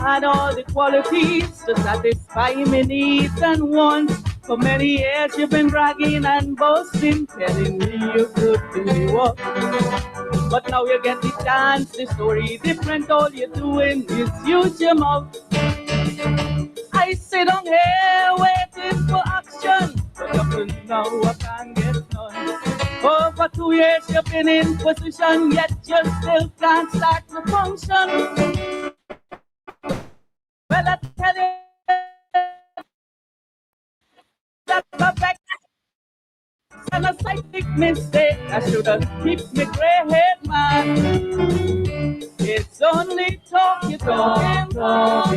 had all the qualities to satisfy my needs and wants. For many years you've been bragging and boasting, telling me you could do the work. But now you get the chance, the story different, all you're doing is use your mouth. I sit on here waiting for action, but up to now I can't get none. Over 2 years you've been in position, yet you still can't start to function. Well, I tell you, that's a fact and a psychic mistake. I should have kept me gray head, man. It's only talk you're talking,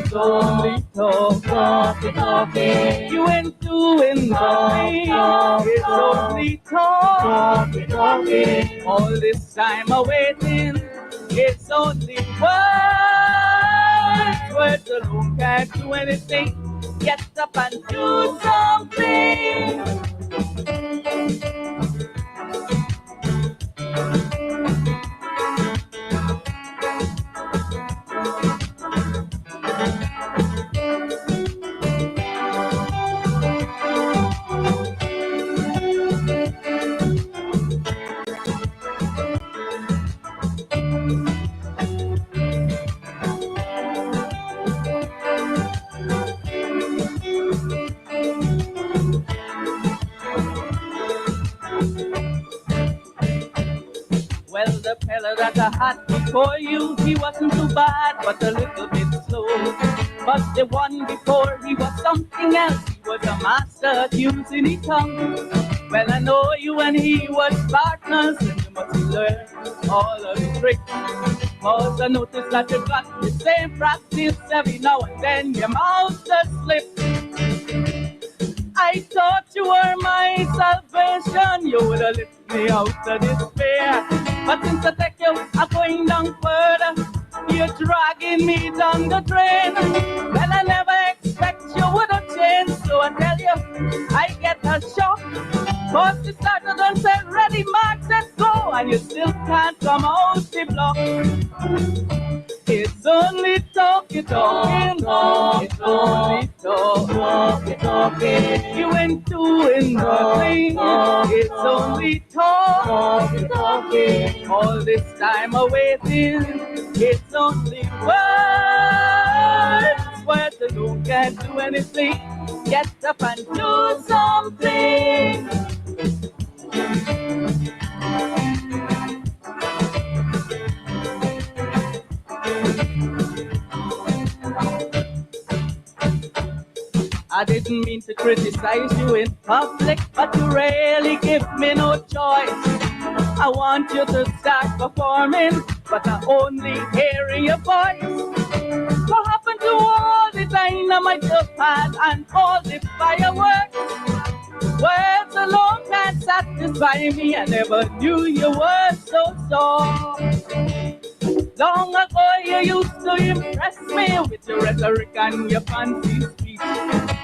it's only talking. You ain't doing nothing, it's only talking. All this time I'm waiting, it's only words alone can't do anything. Get up and do something. Well, the fella that I had before you, he wasn't too bad, but a little bit slow. But the one before, he was something else. He was a master at using his tongue. Well, I know you and he was partners, and you must learn all of the tricks. Cause I noticed that you got the same practice every now and then, your mouth just slips. I thought you were my salvation, you would have lifted me out of despair. But since I take you, I'm going down further. You're dragging me down the drain. Well, I never expect you would have changed, so I tell you, I get a shock. Cause you started and said, ready, mark, let's go, and you still can't come out the block. It's only talking, it's only talking. You ain't doing nothing. It's only talking. All this time I'm waiting. It's only words alone can't do anything. Get up and do something. I didn't mean to criticize you in public, but you really give me no choice. I want you to start performing, but I only hearing your voice. What happened to all the dynamite you had and all the fireworks? Words alone can't satisfy me. I never knew you were so soft. Long ago you used to impress me with your rhetoric and your fancy speech.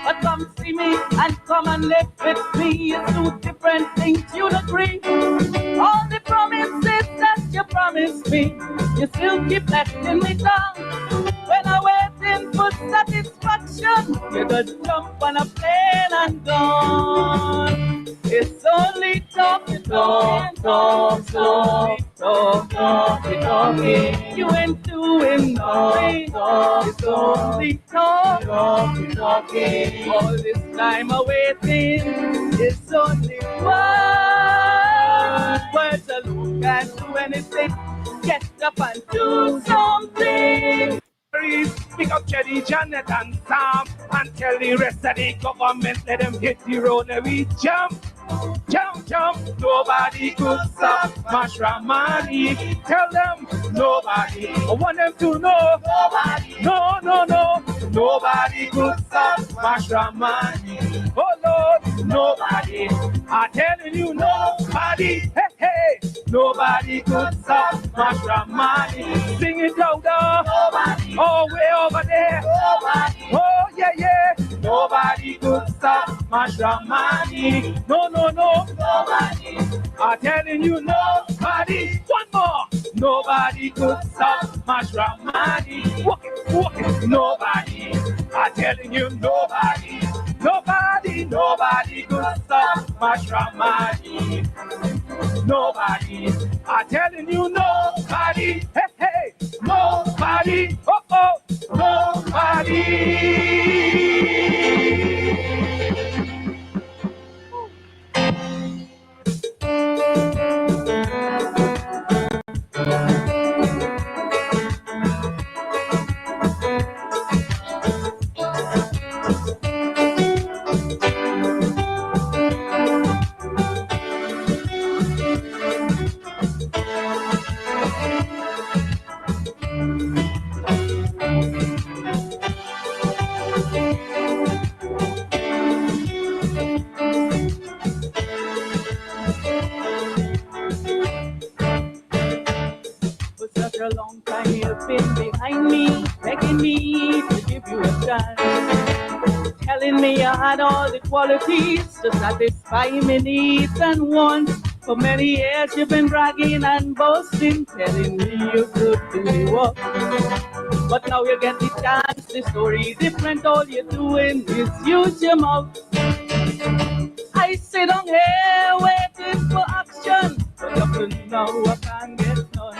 But come see me and come and live with me. It's two different things, you'd agree. All the promises that you promised me, you still keep letting me down. When I'm waiting for satisfaction, you just jump on a plane and gone. It's only talking. You ain't doing nothing. It's only talking. All this time I'm waiting. It's only words alone can't do anything. Get up and do something. Pick up Jenny, Janet, and Sam, and tell the rest of the government, let them hit the road and we jump. Nobody could stop Mashramani. Tell them nobody. I want them to know. Nobody. No. Nobody could stop Mashramani. Oh Lord, nobody. I'm telling you, nobody. Hey. Nobody could stop Mashramani. Sing it louder. Nobody. Oh, way over there. Nobody. Oh, yeah. Nobody could stop Mashramani. No. Nobody. I'm telling you, nobody. One more. Nobody could stop Mash Ramani. Walk it, nobody. I'm telling you, nobody. Nobody could stop Mash Ramani. Nobody. I'm telling you, nobody. Hey, nobody. Nobody. For such a long time you've been behind me, begging me to give you a chance, telling me I had all the qualities to satisfy my needs and wants. For many years you've been bragging and boasting, telling me you could do the work. But now you get the chance, the story different, all you're doing is use your mouth. I sit on here waiting for action, but up to now I can't get none.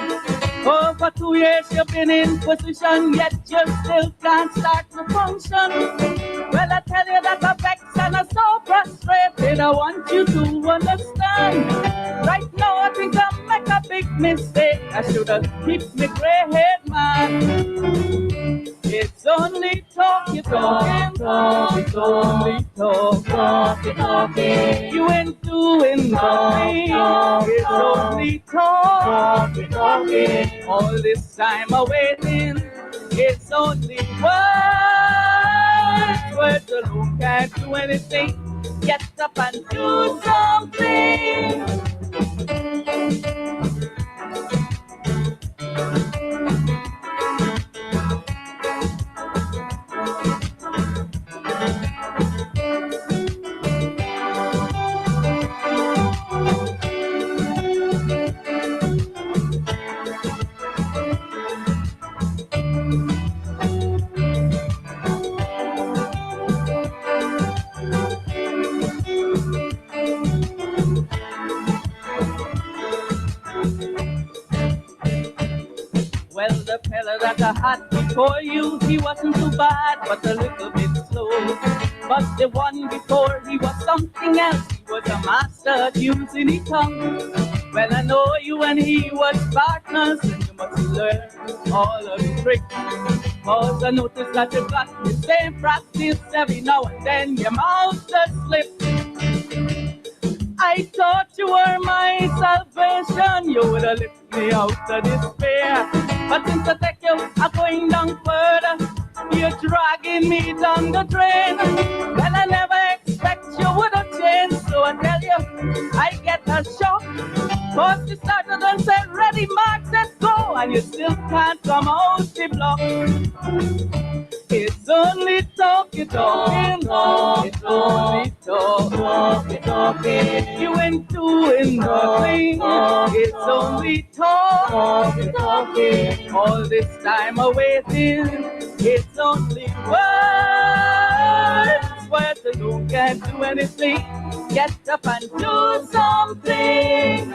Over 2 years you've been in position, yet you still can't start to function. Well, I tell you that I'm vexed and I'm so frustrated, I want you to understand. Right now I think I make a big mistake, I should have kept me grey head man. It's only talk, you're talking, it's only talking. You ain't doing nothing, it's only talking. All this time I'm waiting, it's only words alone can't do anything. Get up and do something. Well, the fella that I had before you, he wasn't too bad, but a little bit slow. But the one before, he was something else. He was a master at using his tongue. Well, I know you and he was partners, and you must learn all of the tricks. Cause I noticed that you got the same practice every now and then. Your mouth does slip. I thought you were my salvation, you would have lifted me out of despair. But since I take you, I'm going down further. You're dragging me down the drain. Well, I never expect you would have changed, so I tell you, I get a shock. Cause you started and said, ready, Mark, let's go, and you still can't come out the block. It's only talking, it's only talking. You ain't doing nothing, it's only talking. All this time I'm waiting, it's only words alone can't do anything. Get up and do something.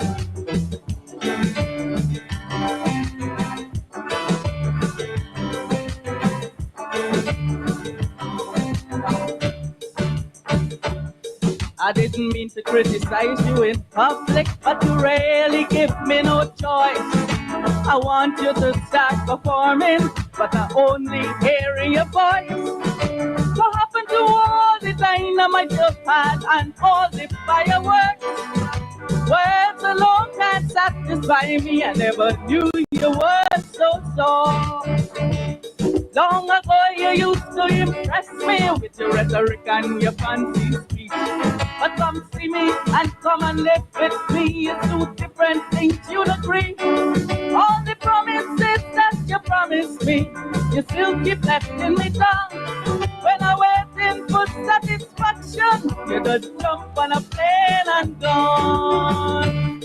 I didn't mean to criticize you in public, but you really give me no choice. I want you to start performing, but I only hearing your voice. What happened to all the dynamite you've had and all the fireworks? Words alone can't satisfy me, I never knew you were so soft. Long ago you used to impress me with your rhetoric and your fancy speech. But come see me and come and live with me, it's two different things, you'd agree. All the promises that you promised me, you still keep letting me down. When I'm waiting for satisfaction, you just jump on a plane and gone.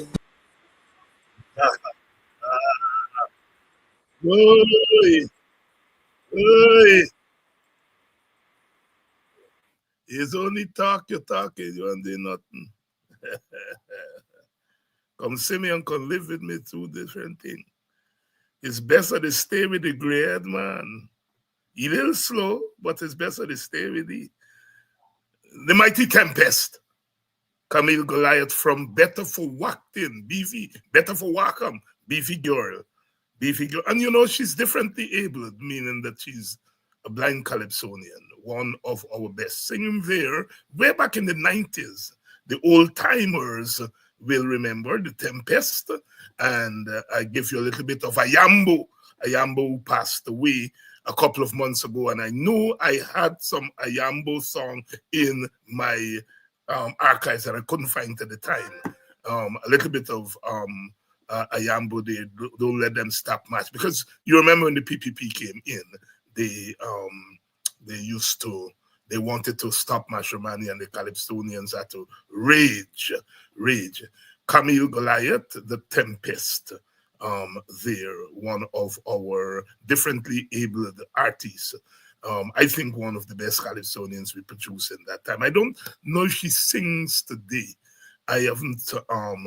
Oi, oi. It's only talk, you talking, you don't do nothing. Come see me and come live with me two different things. It's better to stay with the grey man. He little slow, but it's better to stay with the mighty tempest. Camille Goliath from Better for Wacton, Beefy, Better for Wacom, Beefy girl. Beefy girl. And you know, she's differently abled, meaning that she's a blind calypsonian, one of our best. Singing there, way back in the 90s, the old timers will remember the Tempest. And I give you a little bit of Ayambo. Ayambo who passed away a couple of months ago. And I knew I had some Ayambo song in my archives that I couldn't find at the time. A little bit of Ayambo, don't let them stop match, because you remember when the PPP came in, they used to, they wanted to stop Mashramani, and the Calypsonians had to rage. Camille Goliath, the Tempest, there, one of our differently abled artists. I think one of the best Calypsonians we produced in that time. I don't know if she sings today. I haven't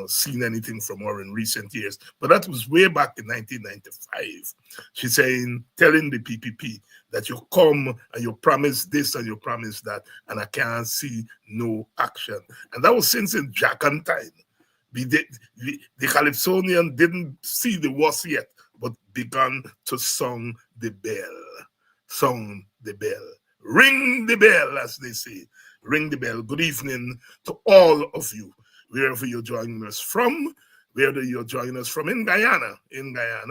seen anything from her in recent years, but that was way back in 1995. She's saying, telling the PPP that you come and you promise this and you promise that, and I can't see no action. And that was since in Jacken time. The Calypsonian didn't see the worst yet, but began to song the bell. Song the bell. Ring the bell, as they say. Ring the bell. Good evening to all of you, wherever you're joining us from, whether you're joining us from in Guyana.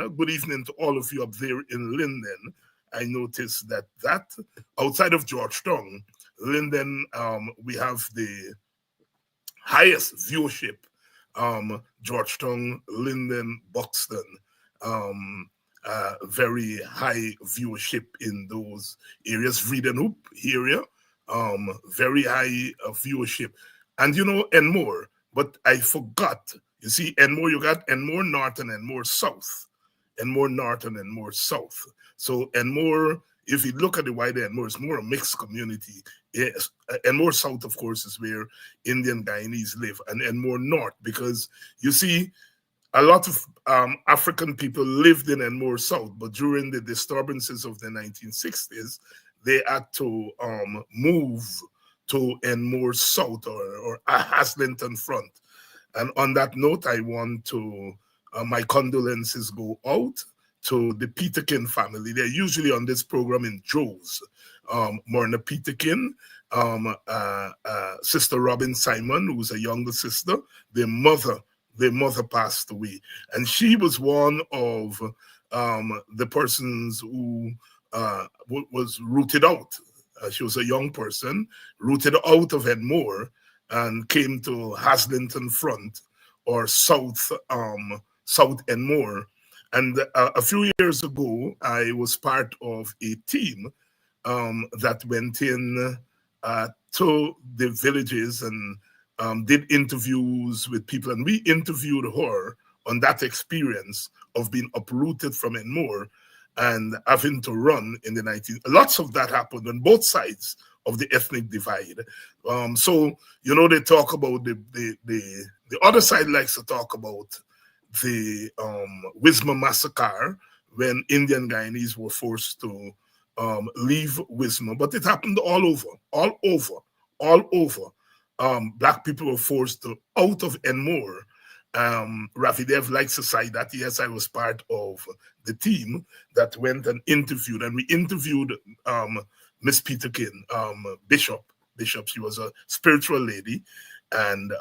Good evening to all of you up there in Linden. I noticed that outside of Georgetown, Linden, we have the highest viewership. Georgetown, Linden, Buxton. Very high viewership in those areas. Vredenhoek area, very high viewership. And you know, Enmore, but I forgot. You see, Enmore, you got Enmore North and Enmore South. Enmore North and Enmore South. So Enmore, if you look at the wider Enmore, it's more a mixed community. Yes, Enmore South, of course, is where Indian Guyanese live, and Enmore North, because you see, a lot of African people lived in Enmore South, but during the disturbances of the 1960s, they had to move to Enmore South or Haslington Front. And on that note, I want to, my condolences go out to the Peterkin family. They're usually on this program in Joe's. Morna Peterkin, Sister Robin Simon, who's a younger sister, their mother passed away. And she was one of the persons who was rooted out. She was a young person, rooted out of Edmore, and came to Haslington Front, or South Edmore. And a few years ago, I was part of a team that went in to the villages and did interviews with people. And we interviewed her on that experience of being uprooted from Enmore and having to run in the 19. Lots of that happened on both sides of the ethnic divide. So, you know, they talk about the other side likes to talk about the Wisma massacre, when Indian Guyanese were forced to leave Wisma, but it happened all over. Black people were forced out of Enmore. Rafi Dev likes to say that. Yes, I was part of the team that went and interviewed, and we interviewed Miss Peterkin, Bishop. She was a spiritual lady, and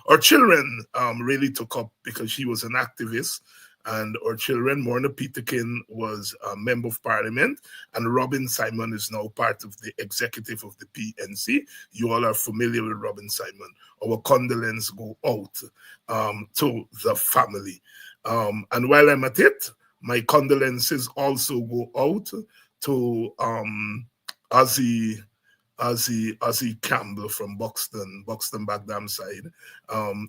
our children really took up because she was an activist. And our children, Morna Peterkin was a member of parliament, and Robin Simon is now part of the executive of the PNC. You all are familiar with Robin Simon. Our condolences go out to the family. And while I'm at it, my condolences also go out to Ozzy Campbell from Buxton Bagdam side.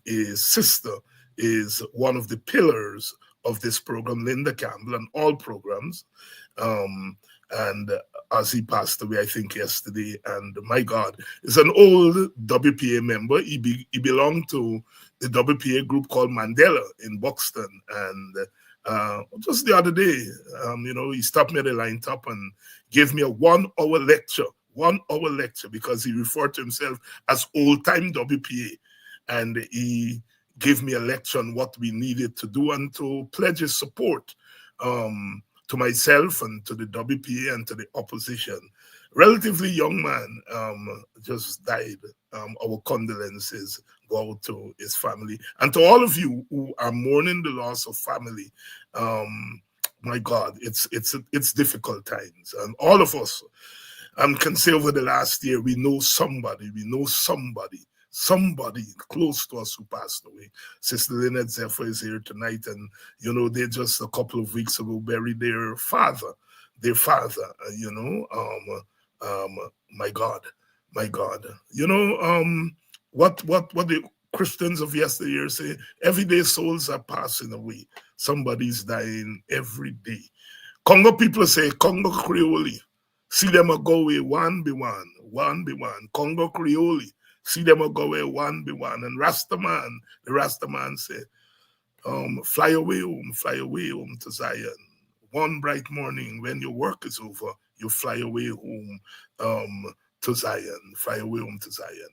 His sister is one of the pillars of this program, Linda Campbell, and all programs. And as he passed away, I think yesterday, and my God, he's an old WPA member. He belonged to the WPA group called Mandela in Buxton, and just the other day, he stopped me at the line top and gave me a 1 hour lecture. 1 hour lecture, because he referred to himself as old-time WPA, and he gave me a lecture on what we needed to do and to pledge his support to myself and to the WPA and to the opposition. Relatively young man, just died. Our condolences go out to his family and to all of you who are mourning the loss of family. My God, it's difficult times, and all of us can say over the last year, we know somebody close to us who passed away. Sister Lynette Zephyr is here tonight, and they just a couple of weeks ago buried their father. My God. What the Christians of yesteryear say? Everyday souls are passing away. Somebody's dying every day. Congo people say Congo Creole. See them a go away one by one. Congo Creole. See them a go away one by one. And the Rastaman say, fly away home to Zion. One bright morning when your work is over, you fly away home to Zion. Fly away home to Zion.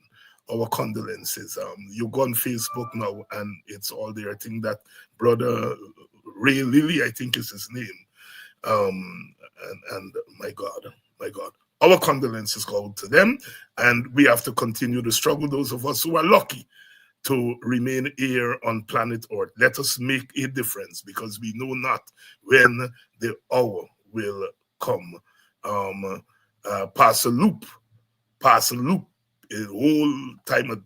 Our condolences. You go on Facebook now and it's all there. I think that brother Ray Lilly, I think is his name. And my God. Our condolences go out to them, and we have to continue to struggle. Those of us who are lucky to remain here on planet Earth, let us make a difference, because we know not when the hour will come. Pass a loop, a whole time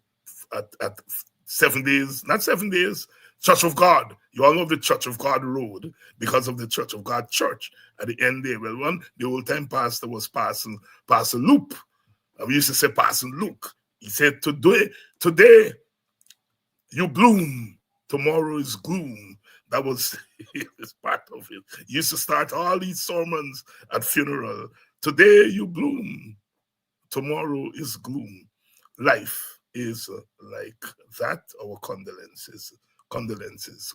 at 7 days, not 7 days. Church of God. You all know the Church of God road because of the Church of God church at the end there. Well, the old time pastor was passing loop. We used to say passing Luke. He said, today you bloom, tomorrow is gloom. That was part of it. He used to start all these sermons at funeral. Today you bloom, tomorrow is gloom. Life is like that. Our condolences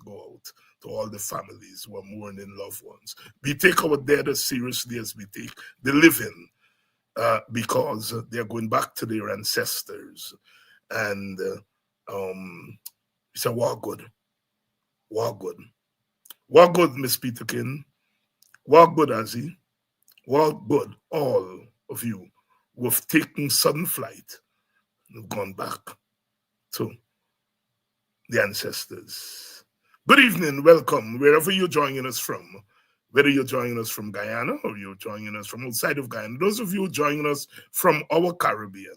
go out to all the families who are mourning loved ones. We take our dead as seriously as we take the living, because they're going back to their ancestors. And it's a war good, Miss Peterkin, war good, Azzy, war good, all of you who have taken sudden flight and have gone back to the ancestors. Good evening, welcome, wherever you're joining us from, whether you're joining us from Guyana or you're joining us from outside of Guyana. Those of you joining us from our Caribbean,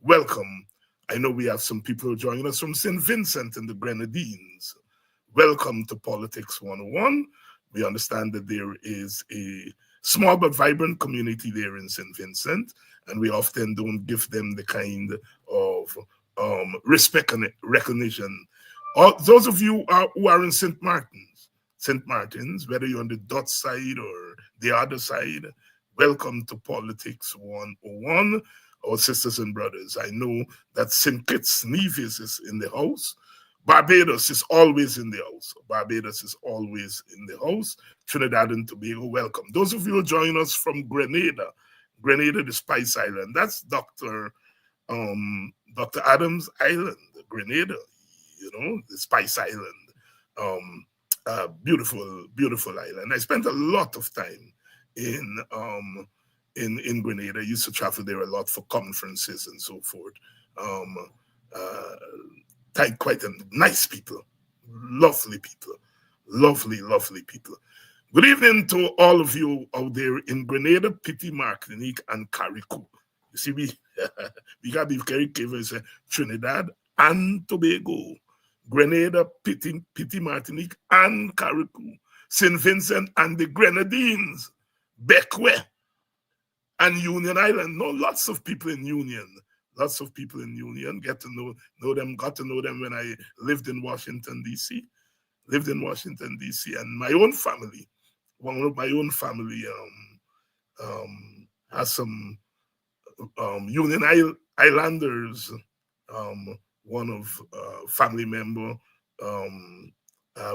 welcome. I know we have some people joining us from St. Vincent and the Grenadines. Welcome to Politics 101. We understand that there is a small but vibrant community there in St. Vincent, and we often don't give them the kind of respect and recognition. Those of you who are in St. Martin's, whether you're on the Dutch side or the other side, welcome to Politics 101, our sisters and brothers. I know that St. Kitts Nevis is in the house. Barbados is always in the house. Trinidad and Tobago, welcome. Those of you who join us from Grenada, the Spice Island, that's Dr. Adams Island, Grenada, the Spice Island. Beautiful island. I spent a lot of time in Grenada. I used to travel there a lot for conferences and so forth. Quite nice people, lovely people. Good evening to all of you out there in Grenada, Piti, Martinique, and Carriacou. You see, we got to be very careful. Trinidad and Tobago, Grenada, Piti, Martinique, and Carriacou, St. Vincent and the Grenadines, Bequia, and Union Island. No, lots of people in Union. Got to know them when I lived in Washington, D.C. lived in Washington, D.C., and my own family, one of my own family, has some Union Islanders. One of family member um,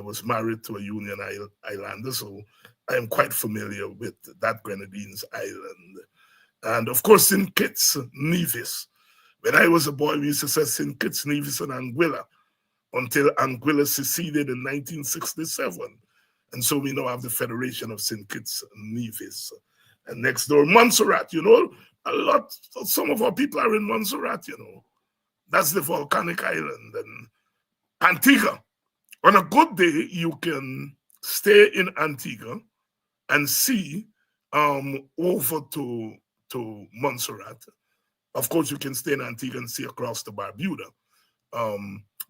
was married to a Union Islander, so I am quite familiar with that Grenadines Island. And of course, St. Kitts, Nevis. When I was a boy, we used to say St. Kitts, Nevis, and Anguilla until Anguilla seceded in 1967. And so we now have the Federation of St. Kitts and Nevis. And next door, Montserrat, some of our people are in Montserrat, That's the volcanic island. And Antigua. On a good day, you can stay in Antigua and see over to Montserrat. Of course, you can stay in Antigua and see across to Barbuda.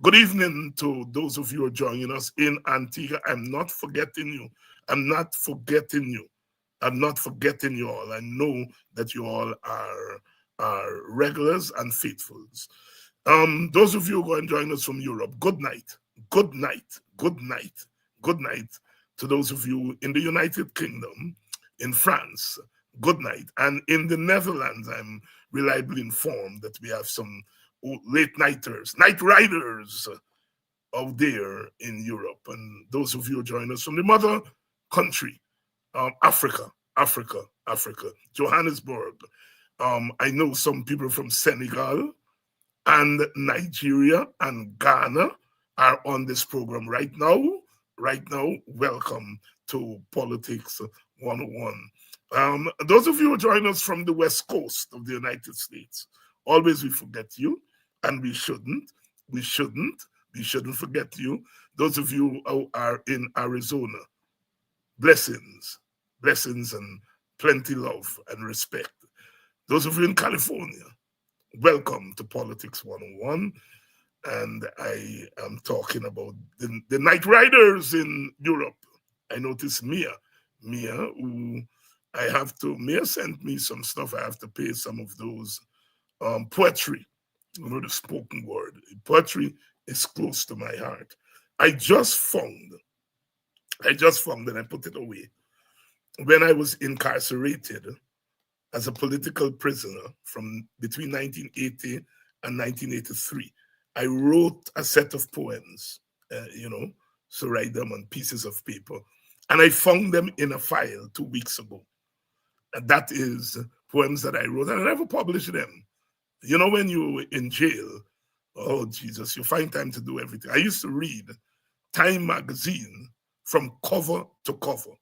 Good evening to those of you who are joining us in Antigua. I'm not forgetting you. I'm not forgetting you. I'm not forgetting you all. I know that you all are regulars and faithfuls. Those of you who are joining us from Europe, good night. Good night. Good night. Good night to those of you in the United Kingdom, in France. Good night. And in the Netherlands, I'm reliably informed that we have some late nighters, night riders out there in Europe. And those of you who join us from the mother country, Africa, Johannesburg. I know some people from Senegal and Nigeria and Ghana are on this program right now. Right now, welcome to Politics 101. Those of you who join us from the West Coast of the United States, always we forget you, and we shouldn't forget you. Those of you who are in Arizona, blessings and plenty love and respect. Those of you in California, welcome to Politics 101. And I am talking about the night riders in Europe. I noticed Mia, who Mia sent me some stuff. I have to pay some of those poetry, the spoken word. Poetry is close to my heart. I just found, and I put it away. When I was incarcerated as a political prisoner from between 1980 and 1983, I wrote a set of poems, so write them on pieces of paper. And I found them in a file 2 weeks ago. And that is poems that I wrote, and I never published them. When you're in jail, oh, Jesus, you find time to do everything. I used to read Time magazine from cover to cover,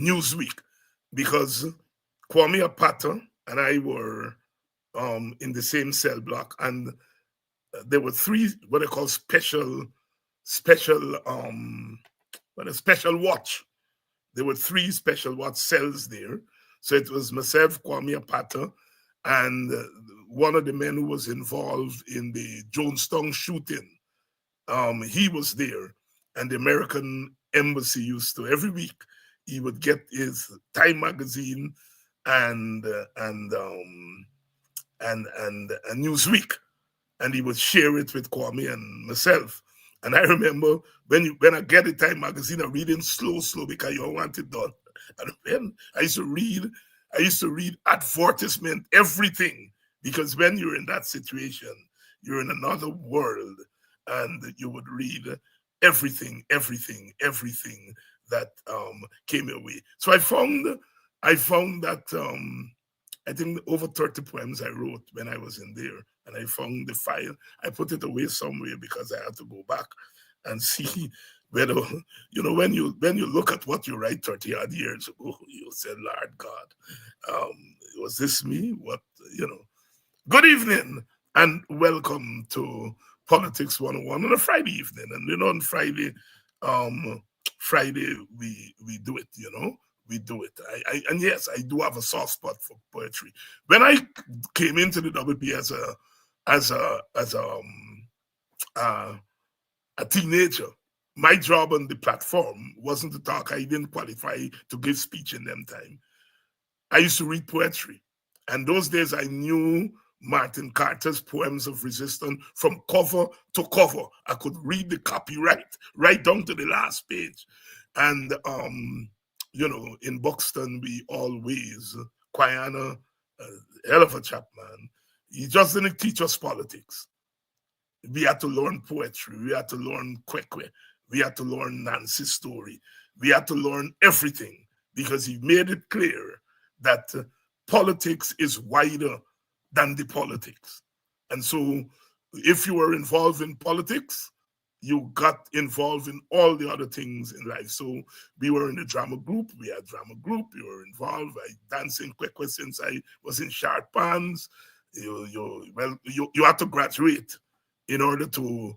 Newsweek, because Kwame Apata and I were in the same cell block, and there were three what I call special watch. There were three special watch cells there. So it was myself, Kwame Apata, and one of the men who was involved in the Jonestown shooting. He was there, and the American embassy used to every week he would get his Time magazine and Newsweek, and he would share it with Kwame and myself. And I remember when I get the Time magazine, I'm reading slow because you don't want it done. And then I used to read advertisement, everything, because when you're in that situation, you're in another world, and you would read everything that came your way. So I found that I think over 30 poems I wrote when I was in there, and I found the file. I put it away somewhere because I had to go back and see whether, when you look at what you write 30 odd years ago, you say, Lord God, was this me? Good evening and welcome to Politics 101 on a Friday evening. And on Friday we do it, we do it. And yes, I do have a soft spot for poetry. When I came into the WP as a teenager, my job on the platform wasn't to talk. I didn't qualify to give speech in them time. I used to read poetry. And those days I knew Martin Carter's Poems of Resistance from cover to cover. I could read the copyright right down to the last page. And, in Buxton, we always, Quiana, hell of a chap, man. He just didn't teach us politics. We had to learn poetry. We had to learn Kwekwe. We had to learn Nancy's story. We had to learn everything because he made it clear that politics is wider than the politics. And so if you were involved in politics, you got involved in all the other things in life. So we were in the drama group. We had drama group. We were involved. I danced in Kwekwe since I was in short pants. You had to graduate in order to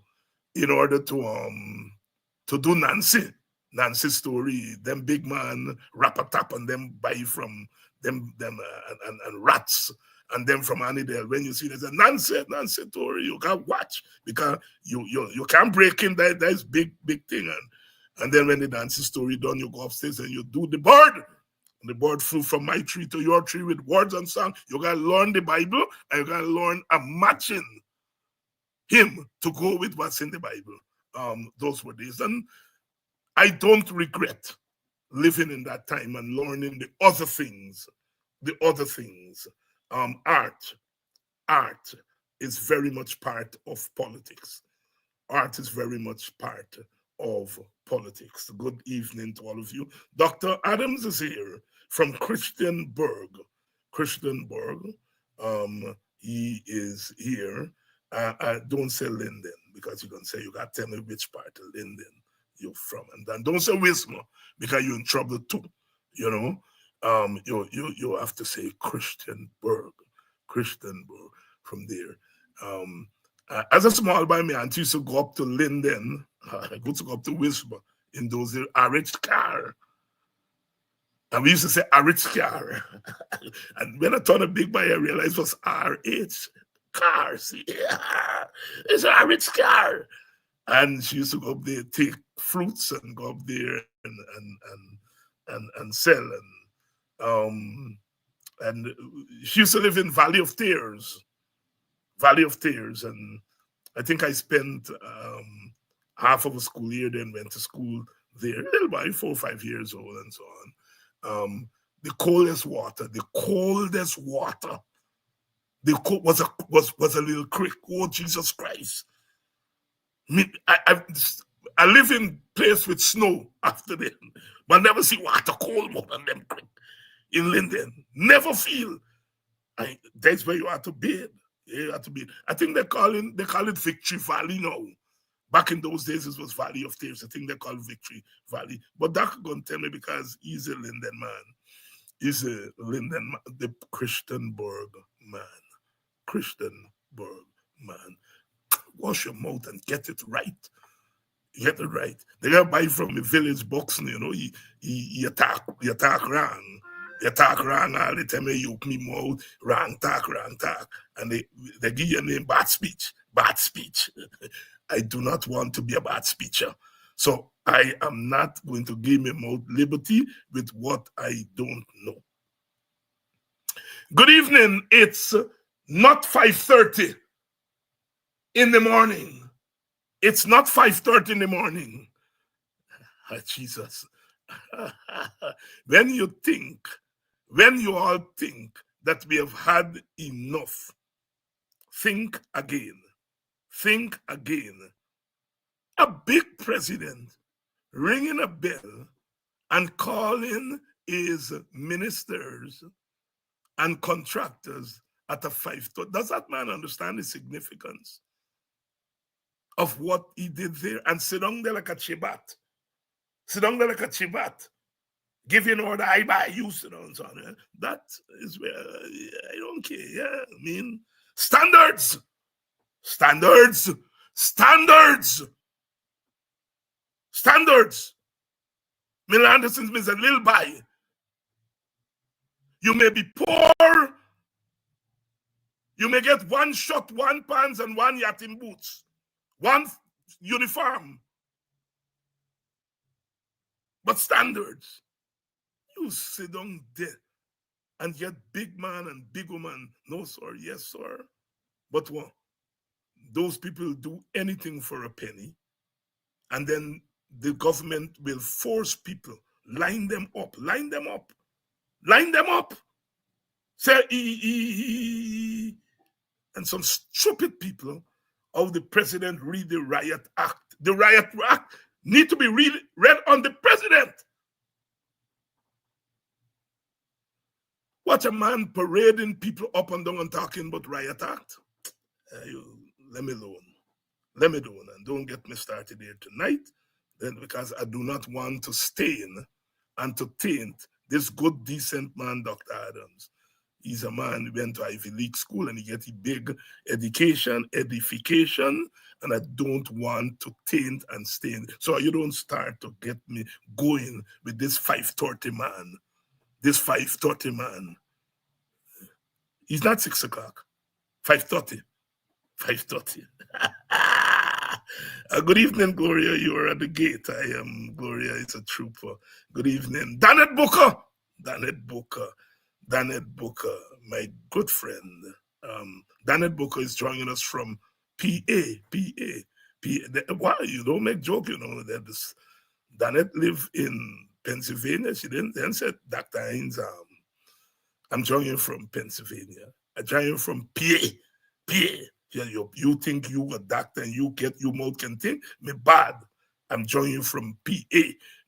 do Nancy's story. Them big man rap a tap and them buy from them and rats and them from Annydale. When you see there's a Nancy story, you can't watch because you can't break in that's big thing. And then when the Nancy story done, you go upstairs and you do the bird. And the bird flew from my tree to your tree with words and song. You gotta learn the Bible and you gotta learn a matching him to go with what's in the Bible. Those were days. And I don't regret living in that time and learning the other things. Art is very much part of politics. Art is very much part of politics. Good evening to all of you. Dr. Adams is here from Christianburg. He is here. Don't say Linden because you're going to say you got to tell me which part of Linden you're from. And then don't say Wismar because you're in trouble too. You have to say Christianburg from there. As a small boy, my aunt used to go up to Linden. I used to go up to Wismar in those RH car. And we used to say RH car. And when I turned a big boy, I realized it was RH car. See, yeah, it's a rich car. And she used to go up there, take fruits and go up there and sell. And she used to live in Valley of Tears. And I think I spent half of a school year, then went to school there, about 4 or 5 years old and so on. The coldest water was a little creek. Oh, Jesus Christ. I live in place with snow after them, but never see water cold more than them creek in Linden. Never feel. That's where you have to bathe. You have to bathe. I think they call it Victory Valley now. Back in those days, it was Valley of Tears. I think they call it Victory Valley. But Doc gonna tell me because he's a Linden man. He's a Linden man, the Christianburg man. Wash your mouth and get it right. Get it right. They gotta buy from the village boxing, he attack wrong. You talk wrong all the time, you me mouth, wrong talk. And they give your name bad speech. I do not want to be a bad speecher. So I am not going to give my mouth liberty with what I don't know. Good evening. It's not 5:30 in the morning. It's not 5:30 in the morning. Jesus. When you all think that we have had enough, think again. A big president ringing a bell and calling his ministers and contractors at a 5:30. Does that man understand the significance of what he did there? And sit down there like a chibat. Giving order, I buy you, sit down, son. That is where I don't care. Yeah, I mean, standards. Miller Anderson means a little buy. You may be poor. You may get one shot, one pants, and one yachting boots. One uniform. But standards. You sit down there And yet big man and big woman, no sir, yes sir. But what? Those people do anything for a penny, and then the government will force people, line them up, line them up, line them up. Say, and some stupid people of the president read the riot act. The riot act need to be read on the president. What a man parading people up and down and talking about riot act. Let me alone. Let me alone, and don't get me started here tonight. Then, because I do not want to stain and to taint this good, decent man, Dr. Adams. He's a man who went to Ivy League school and he get a big edification, and I don't want to taint and stain. So you don't start to get me going with this 5:30 man. This 5:30 man. He's not 6 o'clock. 5:30. 5:30. Good evening, Gloria. You are at the gate. I am Gloria. It's a trooper. Good evening. Danet Booker. Danet Booker. Danet Booker, my good friend. Danet Booker is joining us from PA. Why? You don't make joke, you know, that this Danet live in Pennsylvania. She didn't then said, Dr. Hines, I'm joining from Pennsylvania. I join from PA. Yeah, you think you a doctor and you mouth can think? Me bad. I'm joining from PA.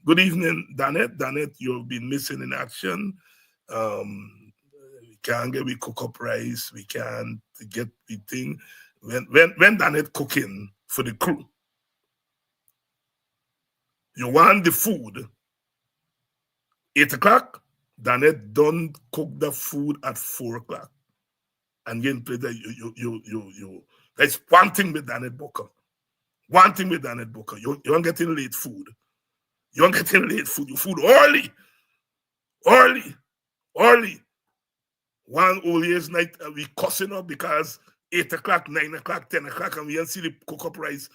Good evening, Danet. Danet, you've been missing in action. We can't get we cook up rice. We can't get the thing. When Danet cooking for the crew, you want the food 8 o'clock. Danet don't cook the food at 4 o'clock. And again, you. That's one thing with Danet Booker. One thing with Danet Booker. You don't get in late food. You don't get in late food. You food early. One old year's night, we cussing up because 8 o'clock, 9 o'clock, 10 o'clock, and we don't see the cook up rice.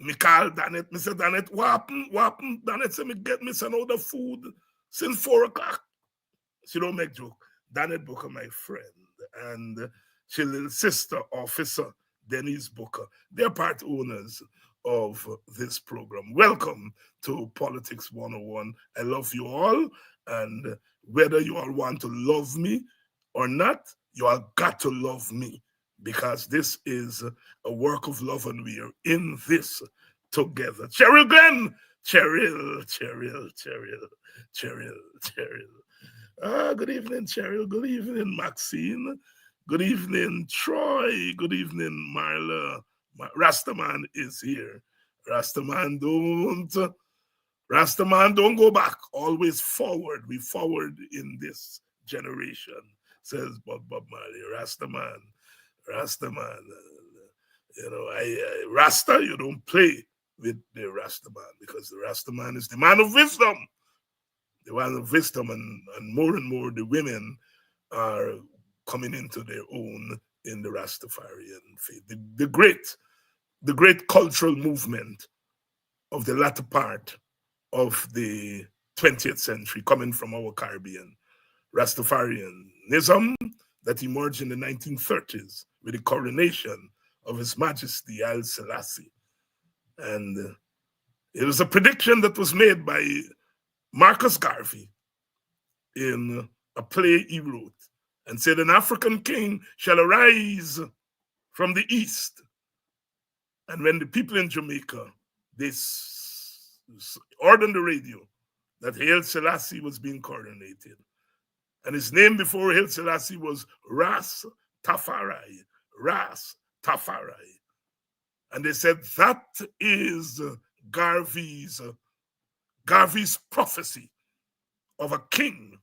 Me call Danet. Me say, Danet, what happened? Danet say, me get me some other food since 4 o'clock. She don't make joke. Danet Booker, my friend, and she little sister, Officer Denise Booker. They're part owners of this program. Welcome to Politics 101. I love you all, and whether you all want to love me or not, you all got to love me, because this is a work of love and we are in this together. Cheryl Glenn, Cheryl. Good evening, Cheryl. Good evening, Maxine. Good evening, Troy. Good evening, Marla. Rastaman is here. Rastaman don't go back. Always forward. We forward in this generation, says Bob Marley. Rastaman. You know, Rasta, you don't play with the Rastaman, because the Rastaman is the man of wisdom. The man of wisdom, and more the women are coming into their own in the Rastafarian faith. The great cultural movement of the latter part of the 20th century, coming from our Caribbean, Rastafarianism that emerged in the 1930s with the coronation of His Majesty Haile Selassie. And it was a prediction that was made by Marcus Garvey in a play he wrote, and said, an African king shall arise from the east. And when the people in Jamaica, they heard on the radio that Haile Selassie was being coronated, and his name before Haile Selassie was Ras Tafari. And they said, that is Garvey's prophecy of a king,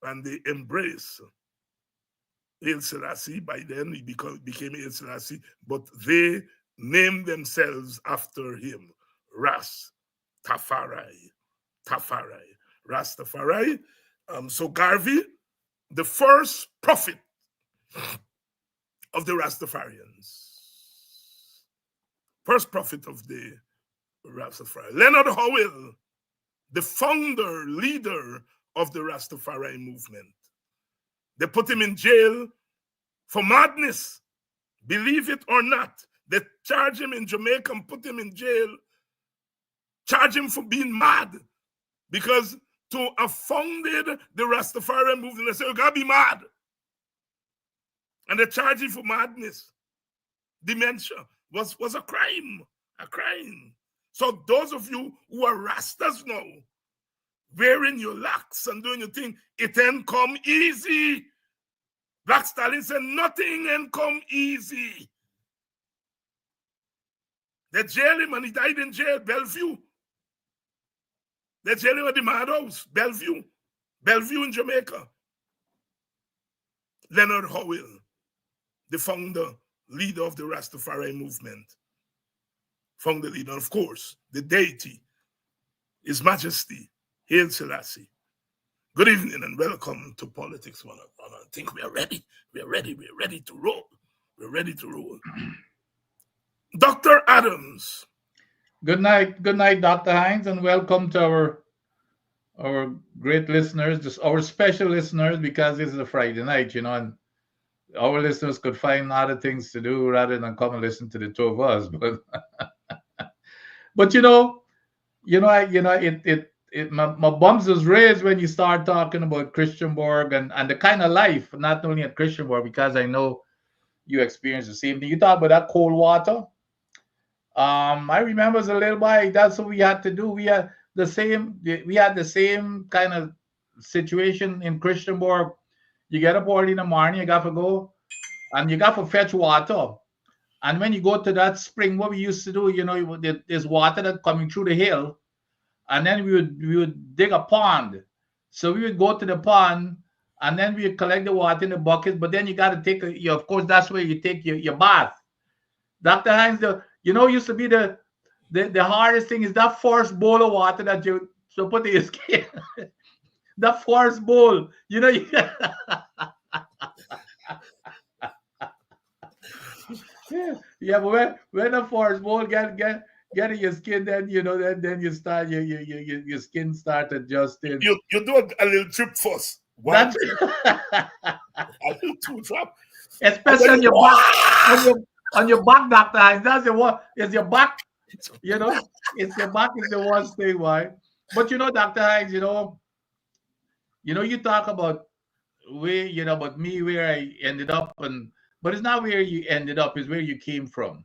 and they embrace Haile Selassie. By then he became Haile Selassie, but they named themselves after him, Ras Tafari. Rastafari. So Garvey, the first prophet of the Rastafarians, first prophet of the Rastafari. Leonard Howell, the founder, leader of the Rastafari movement, They put him in jail for madness. Believe it or not, they charge him in Jamaica and put him in jail, charge him for being mad. Because to have founded the Rastafarian movement, they say, you gotta be mad. And they charge him for madness. Dementia was a crime. A crime. So those of you who are Rastas now, wearing your locks and doing your thing, it ain't come easy. Black Stalin said nothing ain't come easy. They jailed him and he died in jail, Bellevue. They jailed him at the madhouse, Bellevue. Bellevue in Jamaica. Leonard Howell, the founder, leader of the Rastafari movement. Founder leader, of course, the deity, His Majesty, Haile Selassie. Good evening and welcome to Politics 101. I think we are ready. We are ready. We are ready to roll. We're ready to roll. Dr. Adams. Good night, Dr. Hines, and welcome to our great listeners, just our special listeners, because this is a Friday night, and our listeners could find other things to do rather than come and listen to the two of us. But my bums was raised when you start talking about Christianborg and the kind of life, not only at Christianborg, because I know you experience the same thing. You talk about that cold water. I remember as a little boy, that's what we had to do. We had the same kind of situation in Christianborg. You get up early in the morning, you got to go, and you got to fetch water. And when you go to that spring, what we used to do, there's water that coming through the hill, and then we would dig a pond. So we would go to the pond, and then we would collect the water in the bucket. But then you got to take of course, that's where you take your bath. Dr. Hines, used to be the hardest thing is that first bowl of water that you so put in your skin. That first bowl, yeah, but when the first bowl get in your skin, then then you start your skin start adjusting. You do a little drip first. That's a little two drop. Especially on your back, on your back, Dr. Hines. That's the one. It's your back. It's your back is the worst thing. Why? But Dr. Hines, you talk about about me where I ended up, but it's not where you ended up. It's where you came from,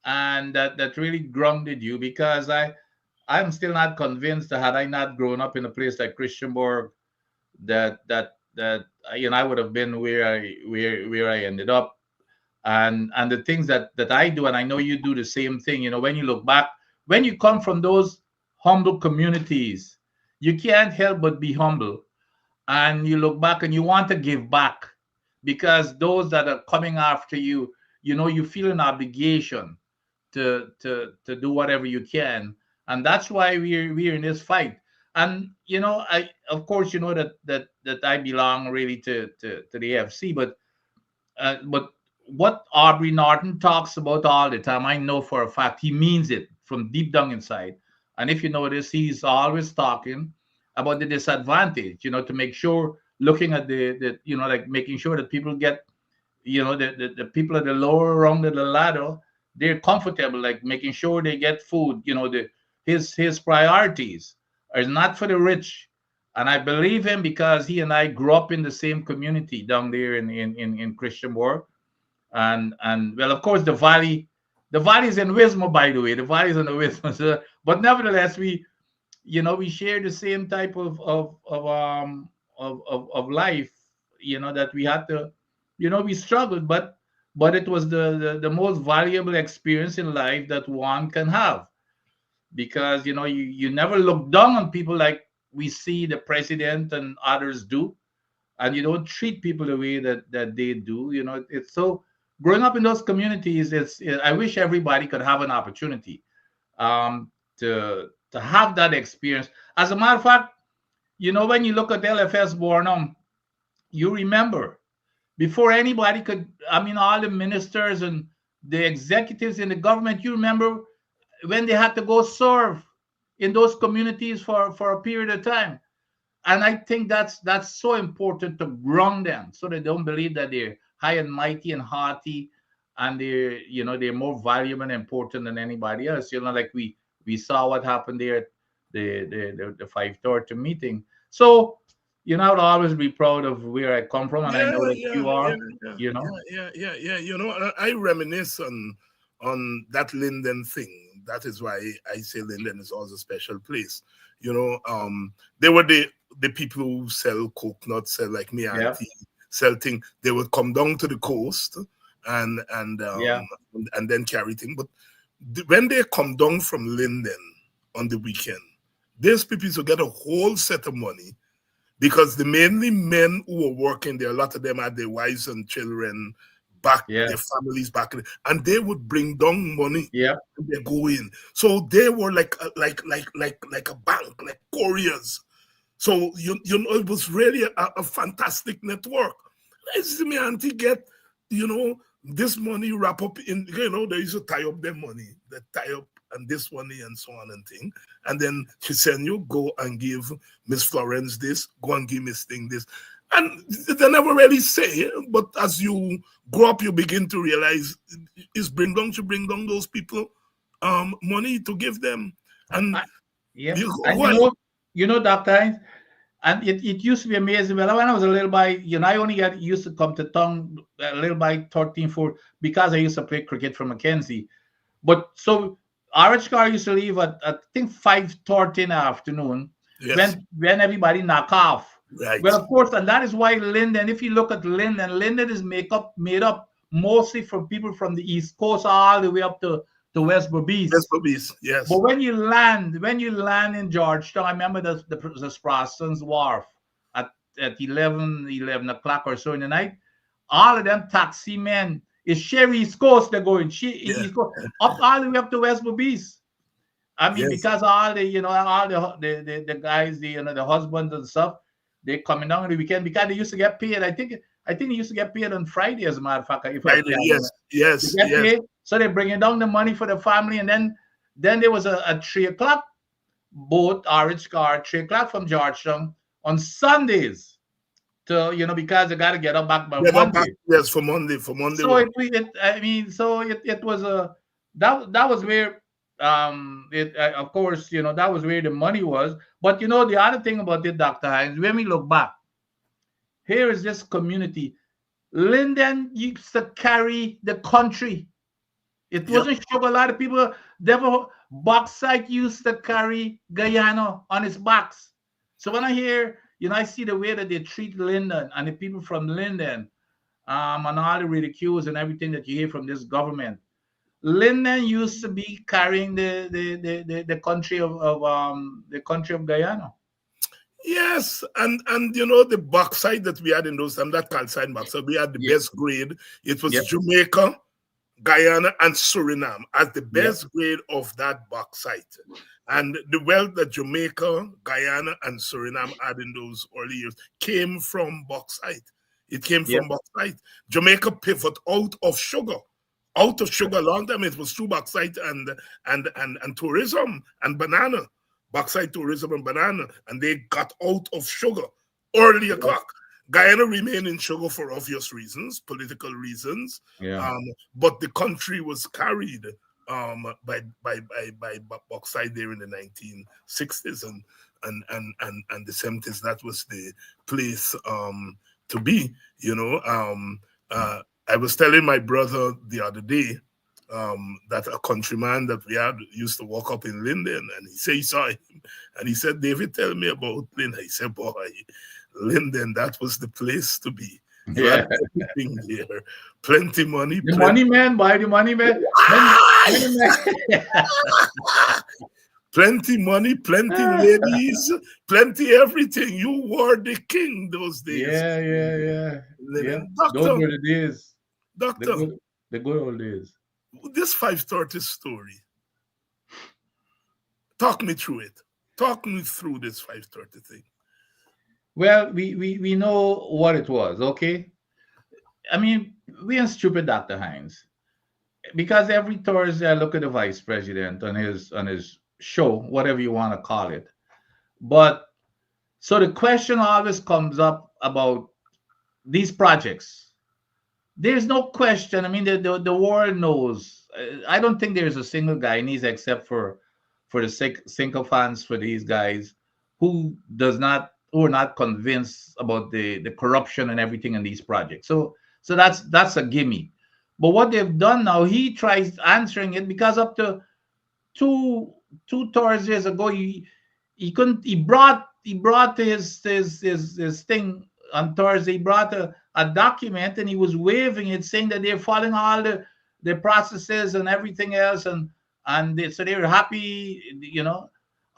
and that really grounded you, because I'm still not convinced that had I not grown up in a place like Christianborg, that I would have been where I ended up, and the things that I do, and I know you do the same thing. When you look back, when you come from those humble communities, you can't help but be humble, and you look back and you want to give back, because those that are coming after you, you feel an obligation to do whatever you can, and that's why we're in this fight. And I of course that I belong really to the AFC, but what Aubrey Norton talks about all the time, I know for a fact he means it from deep down inside. And if you notice, he's always talking about the disadvantage, to make sure, looking at the like making sure that people get, the people at the lower rung of the ladder, they're comfortable, like making sure they get food. His priorities are not for the rich. And I believe him, because he and I grew up in the same community down there in Christianborg. And well, of course, the valley is in Wismar, by the way. The valley is in the Wismar. So, but nevertheless, we share the same type of life, that we had to, we struggled, but it was the most valuable experience in life that one can have, because you never look down on people like we see the president and others do, and you don't treat people the way that they do. It's so, growing up in those communities, I wish everybody could have an opportunity to have that experience. As a matter of fact, when you look at LFS Bornum, you remember, before anybody could, all the ministers and the executives in the government, you remember when they had to go serve in those communities for a period of time. And I think that's so important to ground them so they don't believe that they're high and mighty and hearty and they're more valuable and important than anybody else. Like we saw what happened there at the 530 meeting. So I'll always be proud of where I come from, and I Yeah, know that yeah, you yeah, are. yeah, You know, yeah, yeah, yeah, yeah. I reminisce on that Linden thing. That is why I say Linden is also a special place. They were the people who sell coconut, sell like me yeah, auntie, sell thing. They would come down to the coast and and yeah, um and then carry thing. But when they come down from Linden on the weekend, these people used to get a whole set of money because the mainly men who were working there, a lot of them had their wives and children back, yeah, their families back, and they would bring down money yeah. and they go in. So they were like a bank, like couriers. So it was really a fantastic network. I see me auntie get, this money wrap up in, they used to tie up their money. They tie up and this money and so on and thing. And then she said, you go and give Miss Florence this, go and give Miss Thing this. And they never really say, but as you grow up, you begin to realize don't you bring down those people money to give them. And I, yeah. you And go and Dr. Hines, and it used to be amazing. Well, when I was a little boy, I only used to come to town a little by 13, 14, because I used to play cricket for Mackenzie. But so RH car used to leave at I think 5:30 in the afternoon yes, when everybody knock off. right. Well, of course, and that is why Linden, if you look at Linden is made up mostly from people from the East Coast all the way up to West Yes, Berbice. puppies. Yes. But when you land in Georgetown, I remember the Sproston's Wharf at 11 o'clock or so in the night. All of them taxi men is share East Coast. They're going Yeah. East Coast up all the way up to West Berbice. I mean, Yes. because all the guys, the husbands and stuff, they coming down on the weekend because they used to get paid. I think they used to get paid on Friday, as a matter of fact, if I Right. can remember. Yes. They Yes. get Yes. paid, so they're bringing down the money for the family, and then there was a 3 o'clock boat, RH car, 3 o'clock from Georgetown on Sundays to because they got to get up back by Get up back. Monday. Yes, for Monday. For Monday So work. it was a that was where of course that was where the money was. But the other thing about it, Dr. Hines, when we look back, here is this community. Linden used to carry the country. It Yep. wasn't sugar. A lot of people, never bauxite used to carry Guyana on its backs. So when I hear, I see the way that they treat Linden and the people from Linden, and all the ridicules and everything that you hear from this government. Linden used to be carrying the country the country of Guyana. Yes, and the bauxite that we had in those times, that calcite bauxite, we had the Yeah. best grade. It was Yep. Jamaica, Guyana, and Suriname as the Yep. best grade of that bauxite. And the wealth that Jamaica, Guyana, and Suriname had in those early years came from bauxite. It came Yep. from bauxite. Jamaica pivot out of sugar. Out of sugar, long time it was through bauxite and tourism and banana. Bauxite, tourism, and banana. And they got out of sugar early Yep. o'clock. Guyana remained in sugar for obvious reasons, political reasons, Yeah. um, but the country was carried by bauxite there in the 1960s and the 70s. That was the place to be. I was telling my brother the other day that a countryman that we had used to walk up in Linden, and he said he saw him, and he said, "David, tell me about Linden." He said, "Boy, Linden, that was the place to be. You had Yeah. everything there, plenty money, The plenty." money man, buy the money man. Money man. Plenty money, plenty ladies, plenty everything. You were the king those days. Yeah, yeah, yeah, yeah. Living. Those Doctor, were the days. The doctor, good, the good old days. this 530 story, talk me through it. Talk me through this 530 thing. Well, we know what it was, okay? I mean, we ain't stupid, Dr. Hines, because every Thursday I look at the vice president on his show, whatever you want to call it. But So the question always comes up about these projects. There's no question. I mean, the world knows. I don't think there's a single Guyanese except for the sycophants, for these guys who are not convinced about the corruption and everything in these projects. So that's a gimme. But what they've done now, he tries answering it because up to two two Thursdays ago, he couldn't. He brought his thing on Thursday. He brought a document and he was waving it, saying that they're following all the processes and everything else, so they were happy.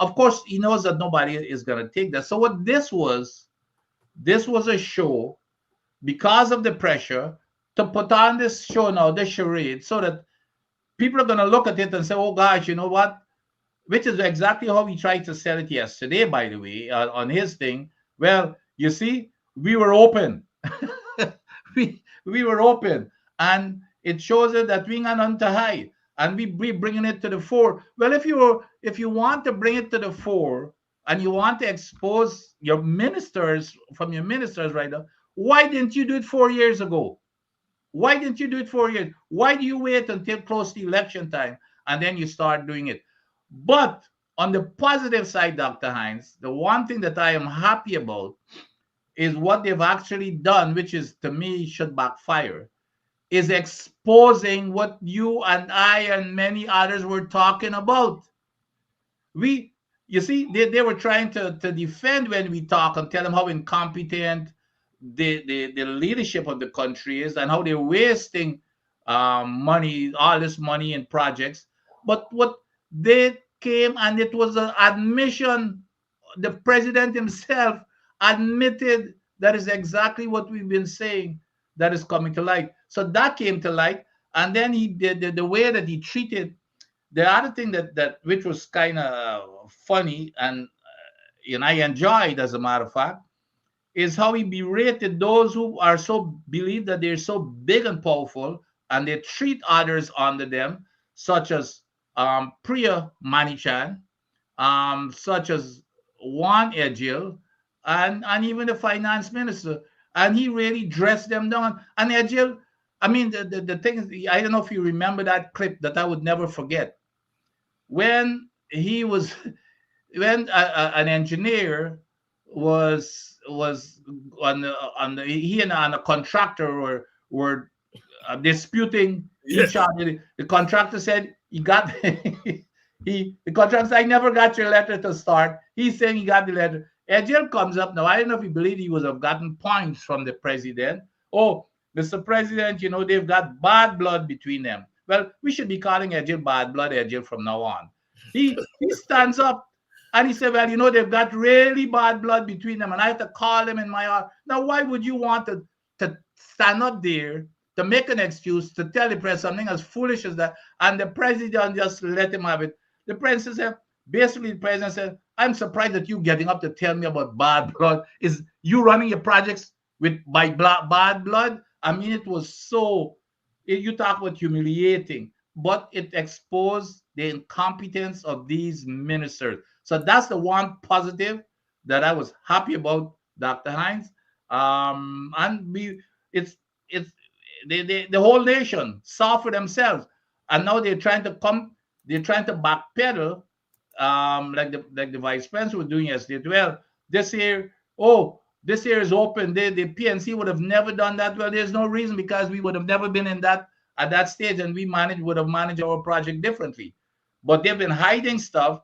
Of course, he knows that nobody is gonna take that. So what this was a show because of the pressure to put on this show now, the charade, so that people are gonna look at it and say, "Oh gosh, you know what? Which is exactly how he tried to sell it yesterday, by the way, on his thing. Well, you see, we were open. we were open, and it shows it that we got on to high, and we bringing it to the fore. Well, if you want to bring it to the fore, and you want to expose your ministers from your ministers right now, why didn't you do it 4 years ago? Why didn't you do it 4 years? Why do you wait until close to election time and then you start doing it? But on the positive side, Dr. Hines, the one thing that I am happy about is what they've actually done, which is to me should backfire, is exposing what you and I and many others were talking about. We You see, they were trying to defend when we talk and tell them how incompetent the leadership of the country is and how they're wasting money, all this money in projects. But what they came, and it was an admission, the president himself admitted that is exactly what we've been saying that is coming to light. So that came to light, and then the way that he treated the other thing that which was kind of funny, and I enjoyed, as a matter of fact, is how he berated those who are so believe that they're so big and powerful, and they treat others under them, such as Priya Manichan, such as Juan Edgil, and even the finance minister. And he really dressed them down. And Edgil, I mean, the thing is, I don't know if you remember that clip that I would never forget when he was when an engineer was on the he and a contractor were disputing Yeah. each other. The contractor said he got the contractor said, "I never got your letter to start." He's saying he got the letter. Ejel comes up now. I don't know if he believed he would have gotten points from the president. Oh, Mr. President, they've got bad blood between them. Well, we should be calling Ejel bad blood Ejel from now on. He stands up and he said, "Well, they've got really bad blood between them, and I have to call them in my heart." Now, why would you want to stand up there to make an excuse to tell the press something as foolish as that, and the president just let him have it? The president said, basically, the president said, "I'm surprised that you getting up to tell me about bad blood. Is you running your projects with bad blood?" I mean, it was so. You talk about humiliating, but it exposed the incompetence of these ministers. So that's the one positive that I was happy about, Dr. Hines. And it's the whole nation saw for themselves, and now they're trying to backpedal, like the vice president was doing yesterday. Well, this year, this year is open. The PNC would have never done that. Well, there's no reason, because we would have never been in that at that stage, and we would have managed our project differently. But they've been hiding stuff,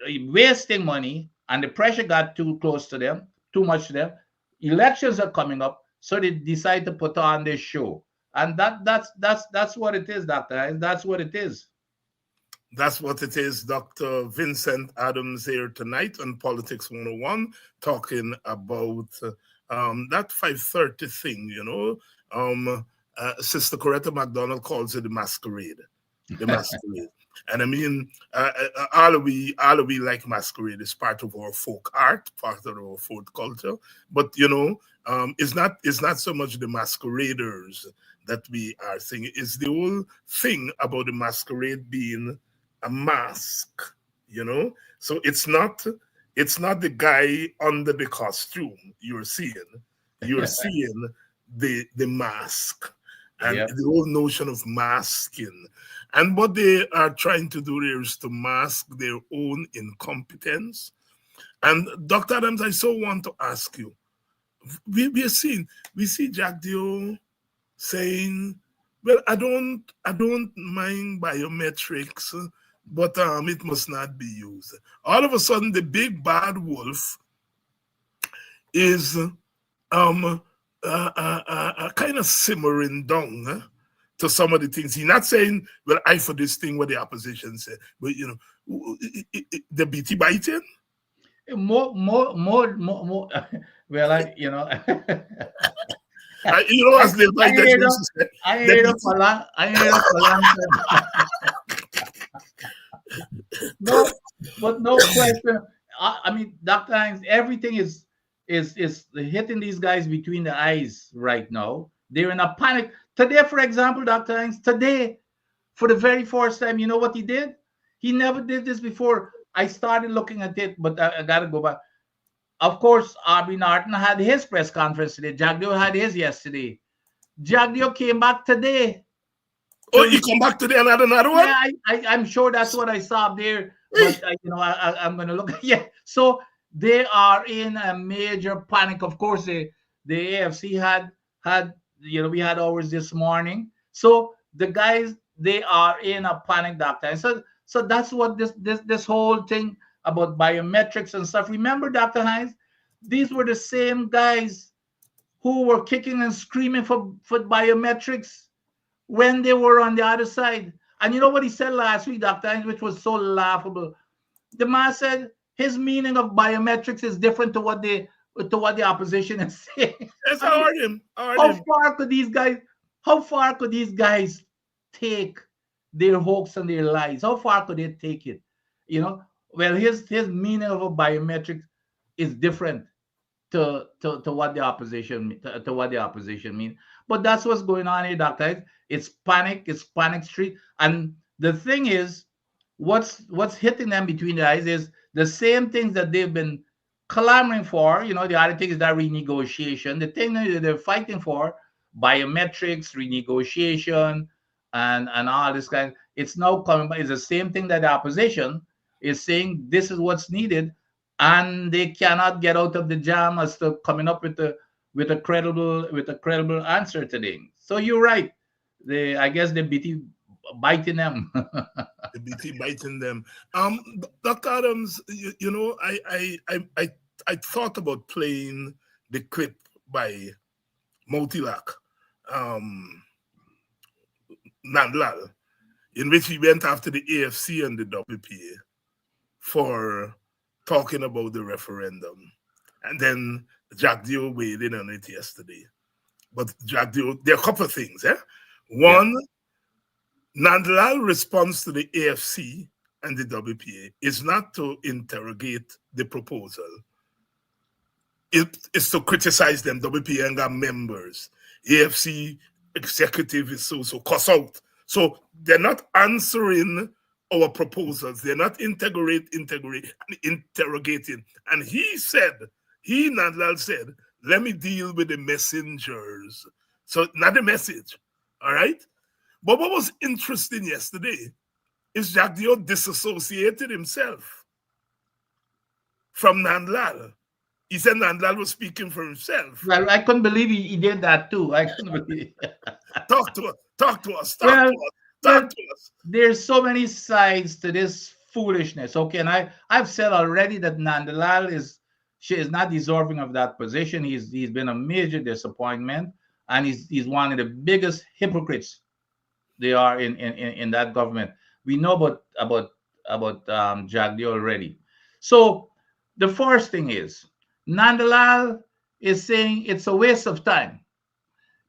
wasting money, and the pressure got too close to them, too much to them. Elections are coming up, so they decide to put on this show, and that's what it is, Doctor. That's what it is. That's what it is. Dr. Vincent Adams here tonight on Politics 101, talking about that 5:30 thing, Sister Coretta McDonald calls it the masquerade. The masquerade. And I mean, all we like masquerade is part of our folk art, part of our folk culture. But it's not so much the masqueraders that we are seeing. It's the whole thing about the masquerade being a mask. So it's not It's not the guy under the costume you're seeing. You're seeing the mask and Yeah. the whole notion of masking. And what they are trying to do there is to mask their own incompetence. And Dr. Adams, I so want to ask you, we see Jack Dio saying, well, I don't mind biometrics, but it must not be used. All of a sudden the big bad wolf is kind of simmering down to some of the things. He's not saying, well, I for this thing what the opposition said, but the BT biting. More. Well, As Lil I Biden ain't used up. to say, I the ain't up BT for long. I ain't up for long time. No, but no question. I mean, Dr. Hines, everything is hitting these guys between the eyes right now. They're in a panic. Today, for example, Dr. Hines, today, for the very first time, you know what he did? He never did this before. I started looking at it, but I gotta go back. Of course, Arby Norton had his press conference today. Jagdeo had his yesterday. Jagdeo came back today Oh, to you come back today and add another one? yeah, I'm sure that's what I saw up there. But I'm gonna look. Yeah, so they are in a major panic. Of course, the AFC had we had ours this morning. So the guys they are in a panic, doctor. And so that's what this whole thing about biometrics and stuff. Remember, Dr. Hines, these were the same guys who were kicking and screaming for biometrics when they were on the other side. And you know what he said last week, Dr. Hines, which was so laughable? The man said his meaning of biometrics is different to what the opposition is saying. Yes, I I mean, heard him. I heard how him. far could these guys how far could these guys take their hoax and their lies? How far could they take it? Well, his meaning of a biometric is different to what the opposition to what the opposition mean. But that's what's going on here, Doctor. It's panic. It's panic street. And the thing is, what's hitting them between the eyes is the same things that they've been clamoring for. The other thing is that renegotiation. The thing that they're fighting for, biometrics, renegotiation, and all this kind. It's now coming. But it's the same thing that the opposition is saying. This is what's needed, and they cannot get out of the jam as to coming up with a credible answer to things. So you're right. I guess the BT biting them. The BT biting them. Dr. Adams, I thought about playing the clip by Motilak, um, Nandlal, in which he went after the AFC and the WPA for talking about the referendum. And then Jack Dio weighed in on it yesterday. But Jack Dio, there are a couple of things. One, Nandlal response to the AFC and the WPA is not to interrogate the proposal. It is to criticize them. WPA and got members. AFC executive is so cuss out. So they're not answering our proposals. They're not interrogating. And Nandlal said, let me deal with the messengers. So not the message. All right? But what was interesting yesterday is Jack Dio disassociated himself from Nandlal. He said Nandlal was speaking for himself. Well, I couldn't believe he did that too. I couldn't believe. Talk to us. Talk to us. There's so many sides to this foolishness. Okay, and I've said already that Nandlal is not deserving of that position. He's been a major disappointment, and he's one of the biggest hypocrites they are in that government. We know about Jagdi already. So the first thing is Nandlal is saying it's a waste of time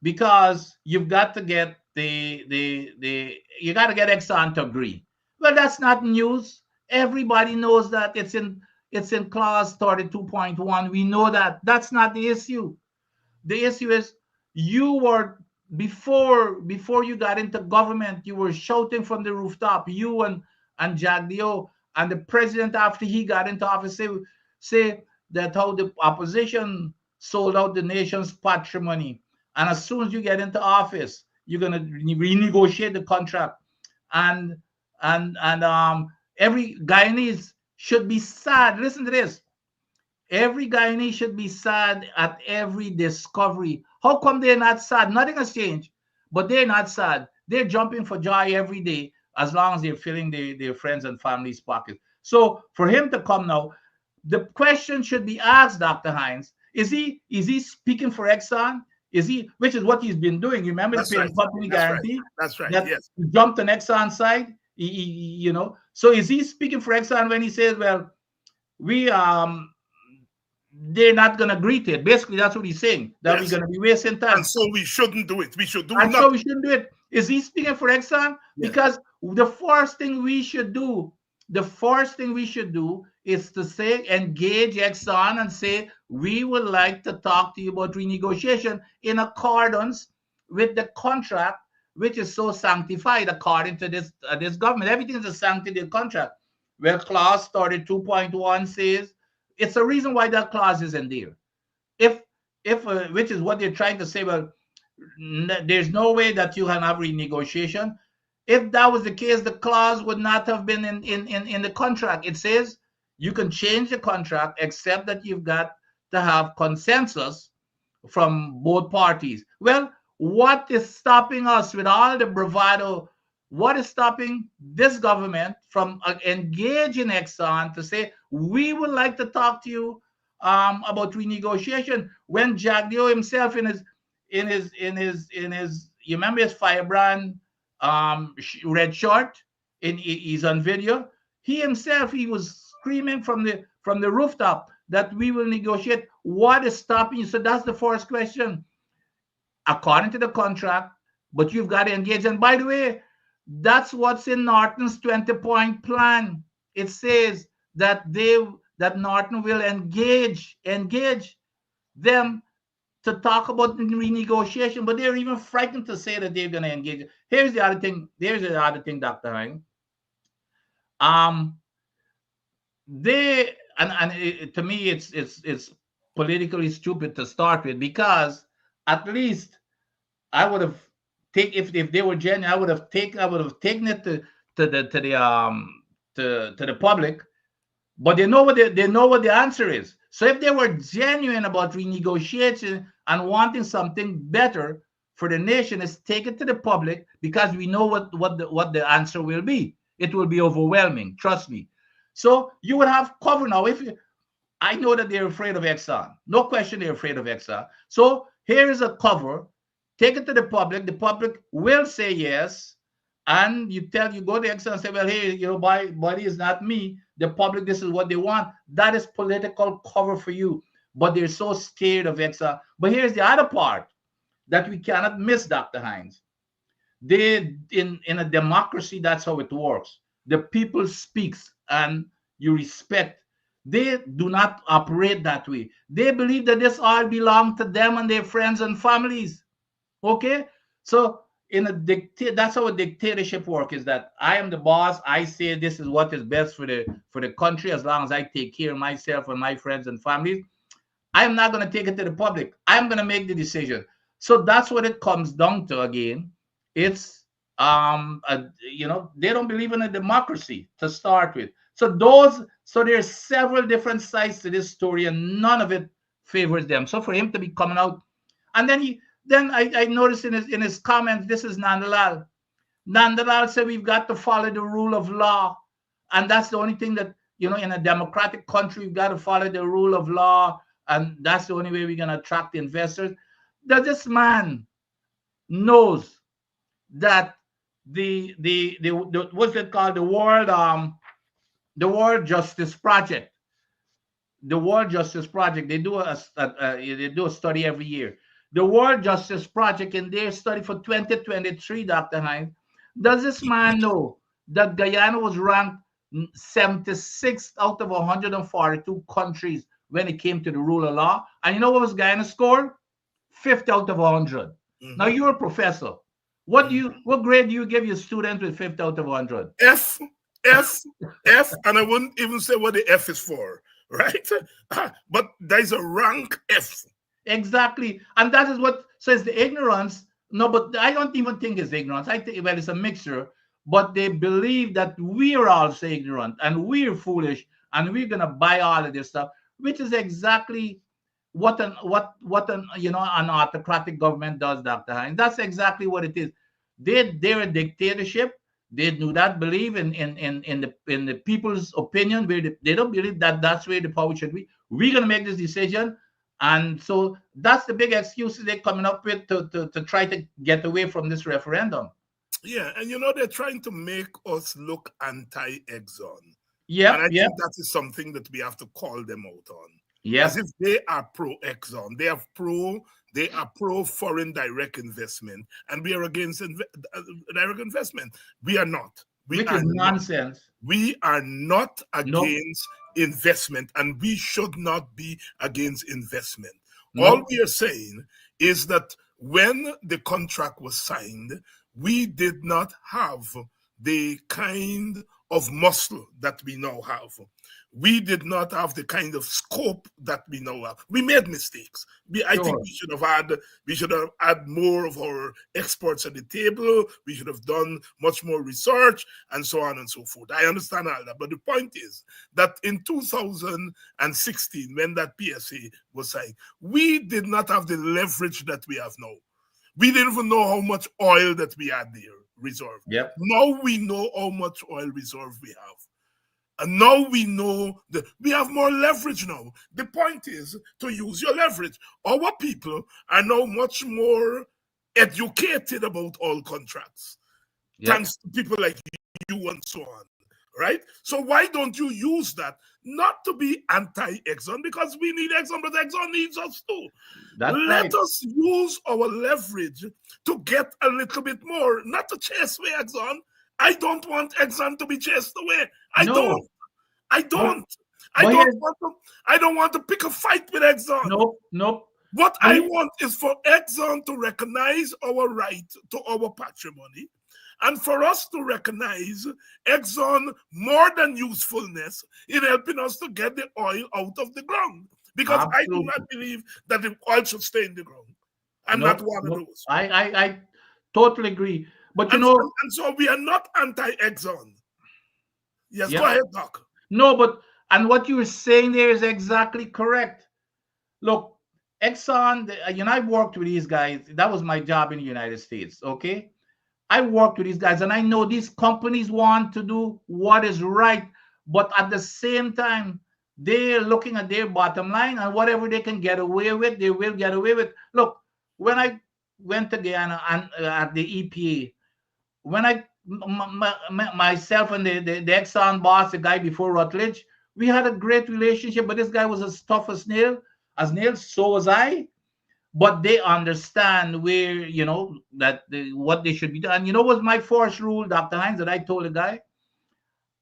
because you've got to get you got to get Exxon to agree. Well, that's not news. Everybody knows that it's in clause 32.1. We know that. That's not the issue. The issue is you were before you got into government, you were shouting from the rooftop, you and Jagdio and the president after he got into office say that how the opposition sold out the nation's patrimony, and as soon as you get into office, you're gonna renegotiate the contract, and every Guyanese should be sad. Listen to this. Every Guyanese should be sad at every discovery. How come they're not sad? Nothing has changed, but they're not sad. They're jumping for joy every day as long as they're filling their friends and family's pockets. So for him to come now, the question should be asked, Dr. Hines, is he speaking for Exxon? Is he, which is what he's been doing? You remember the That's right. parent company That's right. guarantee? That's right. That Yes. he jumped on Exxon's side. So is he speaking for Exxon when he says, well, we they're not going to agree to it? Basically, that's what he's saying, that Yes. we're going to be wasting time. And so we shouldn't do it. We should do And nothing. so we shouldn't do it. Is he speaking for Exxon? Yes. Because the first thing we should do is to say, engage Exxon and say, we would like to talk to you about renegotiation in accordance with the contract, which is so sanctified according to this government. Everything is a sanctity contract. Well, clause 32.1 says, it's a reason why that clause is in there. If which is what they're trying to say, well, there's no way that you can have renegotiation. If that was the case, the clause would not have been in the contract. It says you can change the contract except that you've got to have consensus from both parties. Well, what is stopping us with all the bravado? What is stopping this government from engaging Exxon to say, we would like to talk to you about renegotiation, when Jack Dio himself in his you remember his firebrand red short, he's on video. He himself, he was screaming from the rooftop that we will negotiate. What is stopping you? So that's the first question. According to the contract, but you've got to engage. And by the way, that's what's in Norton's 20-point plan. It says that Norton will engage them to talk about renegotiation, but they're even frightened to say that they're going to engage. Here's the other thing, Dr. Hine. To me, it's politically stupid to start with, because at least I would have if they were genuine, I would have taken it to the public. But they know what the answer is. So if they were genuine about renegotiation and wanting something better for the nation, is take it to the public, because we know what the answer will be. It will be overwhelming, trust me. So you would have cover now. I know that they're afraid of Exxon. No question they're afraid of Exxon. So here is a cover. Take it to the public. The public will say yes. And you go to Exxon and say, well, hey, body is not me. The public, this is what they want. That is political cover for you. But they're so scared of Exxon. But here's the other part that we cannot miss, Dr. Hines. In a democracy, that's how it works. The people speaks and you respect. They do not operate that way. They believe that this all belongs to them and their friends and families. Okay? So that's how a dictatorship works, is that I am the boss. I say this is what is best for the country, as long as I take care of myself and my friends and families. I am not going to take it to the public. I'm going to make the decision. So that's what it comes down to again. It's they don't believe in a democracy to start with. So there's several different sides to this story, and none of it favors them. So for him to be coming out, and then I noticed in his comments, this is Nandalal. Nandalal said we've got to follow the rule of law, and that's the only thing that in a democratic country, we've got to follow the rule of law, and that's the only way we're gonna attract investors. Does this man knows that the what's it called, the World Justice Project? The World Justice Project, they do a study every year. The World Justice Project, in their study for 2023, Dr. Hines, does this man know that Guyana was ranked 76th out of 142 countries when it came to the rule of law? And you know what was Guyana's score? 50 out of 100. Mm-hmm. Now you're a professor. What grade do you give your students with 50 out of 100? F, and I wouldn't even say what the F is for, right? But there's a rank F. Exactly. And that is what says the ignorance. No, but I don't even think it's ignorance. I think, well, it's a mixture. But they believe that we're also ignorant and we're foolish and we're gonna buy all of this stuff, which is exactly what an an autocratic government does, Dr. Hines. That's exactly what it is. They're a dictatorship. They do not believe in the people's opinion. They don't believe that that's where the power should be. We're gonna make this decision, and so that's the big excuses they're coming up with to try to get away from this referendum. Yeah, and they're trying to make us look anti-Exxon. And Yep, I yep, think that is something that we have to call them out on. As yep. if they are pro-Exxon. They are pro foreign direct investment, and we are against direct investment. We are not. We Which is are not. nonsense. We are not Nope, against investment, and we should not be against investment. All nope. we are saying is that when the contract was signed, we did not have the kind of muscle that we now have. We did not have the kind of scope that we now have. We made mistakes. I think Sure. we should have had more of our experts at the table. We should have done much more research and so on and so forth. I understand all that. But the point is that in 2016, when that PSA was signed, we did not have the leverage that we have now. We didn't even know how much oil that we had there reserve. Yep. Now we know how much oil reserve we have. And now we know that we have more leverage now. The point is to use your leverage. Our people are now much more educated about all contracts, Yep. thanks to people like you and so on. Right? So why don't you use that? Not to be anti-Exxon, because we need Exxon, but Exxon needs us too. That's Let right. us use our leverage to get a little bit more, not to chase away Exxon. I don't want Exxon to be chased away. I No. don't. I But don't. I but don't here's want to. I don't want to pick a fight with Exxon. nope, nope. What But I want is for Exxon to recognize our right to our patrimony, and for us to recognize Exxon more than usefulness in helping us to get the oil out of the ground. Because I do not absolutely. believe that the oil should stay in the ground. I'm not Nope, one of nope. those. I totally agree. But And so we are not anti-Exxon. Yes, go yep. ahead, Doc. No, but and what you were saying there is exactly correct. Look, Exxon, I've worked with these guys. That was my job in the United States. Okay. I worked with these guys, and I know these companies want to do what is right, but at the same time, they're looking at their bottom line, and whatever they can get away with, they will get away with. Look, when I went to Guyana and at the EPA, when myself and the Exxon boss, the guy before Rutledge, we had a great relationship, but this guy was as tough as nails. So was I, but they understand where what they should be done. And what was my first rule, Dr. Hines, that I told the guy?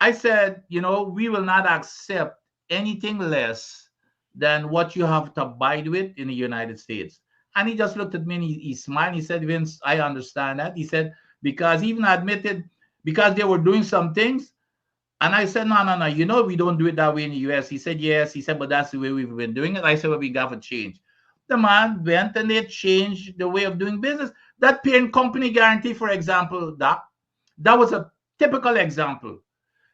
I said, we will not accept anything less than what you have to abide with in the United States. And he just looked at me and he smiled. He said, Vince, I understand that. He said, because he even admitted, because they were doing some things. And I said, no, no, no, we don't do it that way in the US. He said, yes. He said, but that's the way we've been doing it. I said, well, we got to change. The man went and they changed the way of doing business. That parent company guarantee, for example, that was a typical example.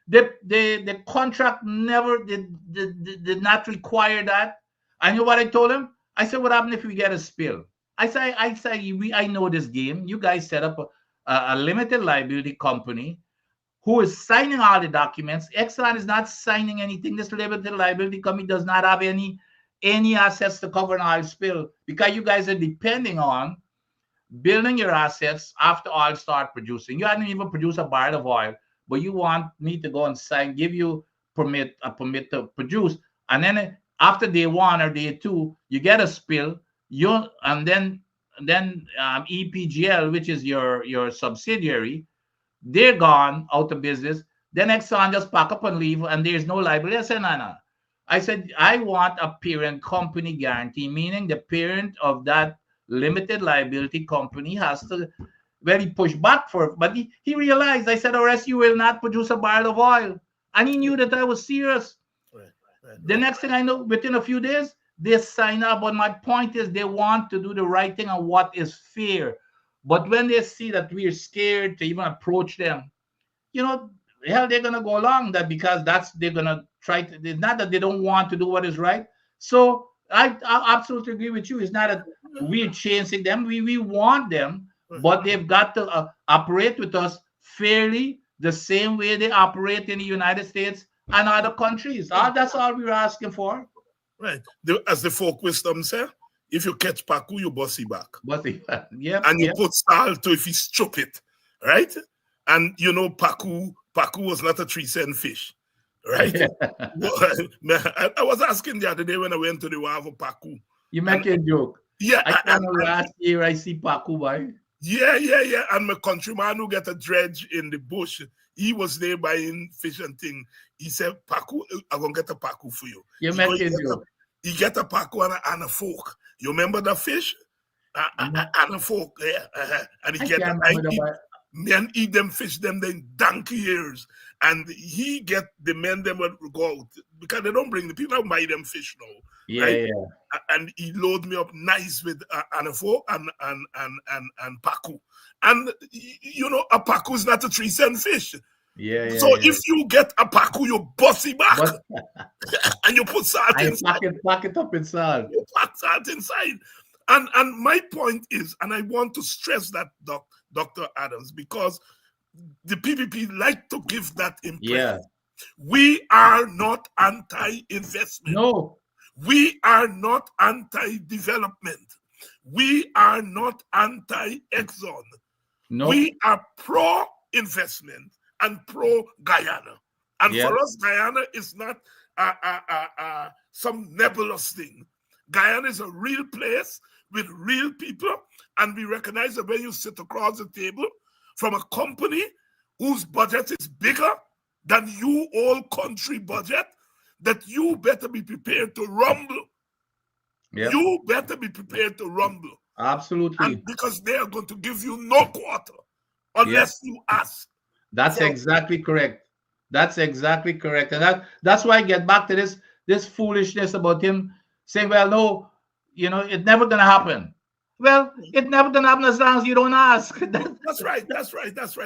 The contract never did not require that. I know what I told him. I said, what happens if we get a spill? I know this game. You guys set up a limited liability company who is signing all the documents. Exxon is not signing anything. This limited liability company does not have any assets to cover an oil spill, because you guys are depending on building your assets after oil start producing. You haven't even produced a barrel of oil, but you want me to go and sign, give you a permit to produce, and then after day one or day two, you get a spill. And then EPGL, which is your subsidiary, they're gone out of business. Then Exxon just pack up and leave, and there's no liability. I said, no, no. I said, I want a parent company guarantee, meaning the parent of that limited liability company has to very push back for it. But he realized, I said, or else you will not produce a barrel of oil. And he knew that I was serious. Right, The next thing I know, within a few days, they sign up. But my point is, they want to do the right thing and what is fair. But when they see that we're scared to even approach them, you know, hell, they're gonna go along that because that's they're gonna try to. It's not that they don't want to do what is right. So I absolutely agree with you. It's not that we're chasing them. We want them, but they've got to operate with us fairly, the same way they operate in the United States and other countries. That's all we're asking for. Right. As the folk wisdom say, if you catch Paku, you bossy back. Bossy, yep. And you put salt to if he stupid, right? And you know, Paku was not a 3-cent fish, right? I was asking the other day when I went to the Wavo Paku. You make a joke. Yeah. I can't last year I see Paku, boy. Yeah. And my countryman who get a dredge in the bush, he was there buying fish and thing. He said, Paku, I'm going to get a Paku for you. You make a joke. He get a Paku and a fork. You remember the fish? And a fork, yeah. And he get me and eat them fish, them donkey years. And he get the men them would go out because they don't bring the people don't buy them fish now. Yeah, right? yeah. And he load me up nice with an fork and Paku. And you know, a Paku is not a 3-cent fish. Yeah. So if you get a Paku, you bossy back and you put salt inside. Pack it up in salt. You pack salt inside. And my point is, and I want to stress that, Dr. Adams, because the PPP like to give that impression. Yeah. We are not anti-investment. No. We are not anti-development. We are not anti-Exxon. No. We are pro-investment and pro-Guyana. And for us, Guyana is not some nebulous thing. Guyana is a real place with real people, and we recognize that when you sit across the table from a company whose budget is bigger than you all country budget, that you better be prepared to rumble. Yep. You better be prepared to rumble. Absolutely. And because they are going to give you no quarter unless you ask. That's exactly correct. That's exactly correct. And that's why I get back to this foolishness about him saying, well, no, you know, it's never going to happen. Well, it's never going to happen as long as you don't ask. That's right.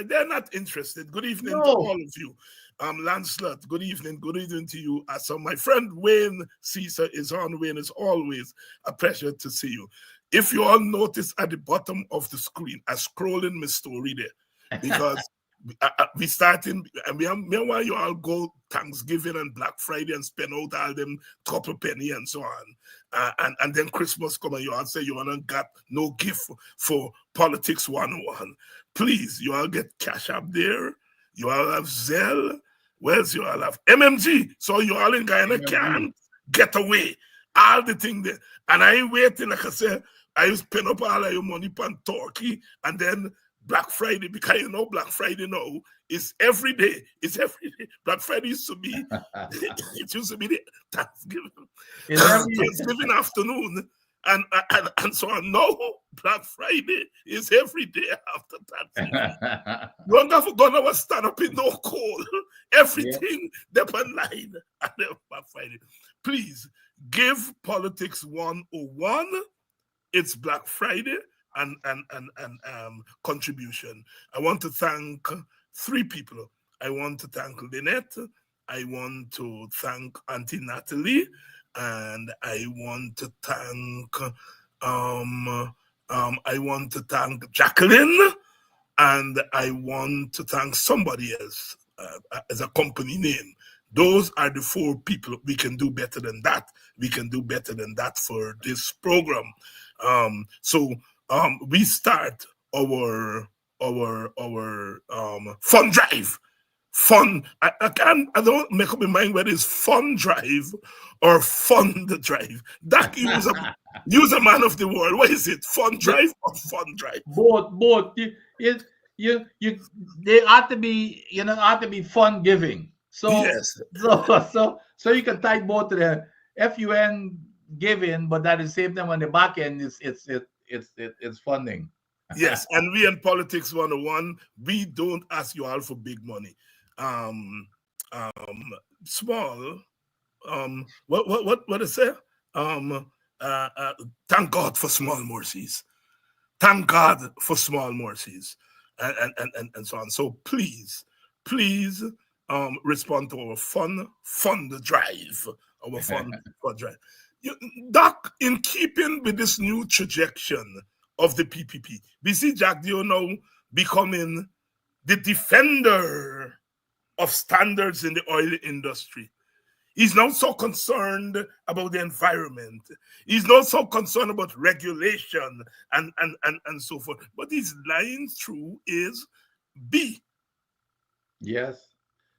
They're not interested. Good evening to all of you. Lancelot, good evening to you. So my friend Wayne Caesar is on. Wayne, is always a pleasure to see you. If you all notice at the bottom of the screen, I scroll in my story there because we starting, and meanwhile you all go Thanksgiving and Black Friday and spend out all them couple penny and so on. And then Christmas come and you all say you all got no gift for Politics 101. Please, you all get cash up there. You all have Zelle. Where's you all have MMG? So you all in Guyana can't get away. All the thing there. And I ain't waiting, like I said, I used to spend up all of your money on turkey and then Black Friday, because you know Black Friday now is every day. It's every day. Black Friday used to be, it used to be the Thanksgiving afternoon. And so on. No, Black Friday is every day after that. You don't have to go and stand up in no cold. Everything dep online and Black Friday. Please give Politics 101 its Black Friday and contribution. I want to thank 3 people. I want to thank Lynette. I want to thank Auntie Natalie. And I want to thank Jacqueline, and I want to thank somebody else as a company name. Those are the 4 people. We can do better than that. We can do better than that for this program. So we start our fun drive. Fun. I don't make up my mind whether it's fun drive or fun the drive. That use a man of the world. What is it? Fun drive or fun drive? Both. They ought to be, ought to be fun giving. So yes. So you can tie both to the FUN giving, but at the same time on the back end it's funding. Yes, and we in Politics 101, we don't ask you all for big money. Small What is it? Um, thank God for small mercies. Thank God for small mercies, and so on. So please, respond to our fund drive, our fund drive. You, Doc, in keeping with this new trajectory of the PPP, we see Jack Dio now becoming the defender of standards in the oil industry. He's not so concerned about the environment. He's not so concerned about regulation and so forth. But his line through is B. Yes.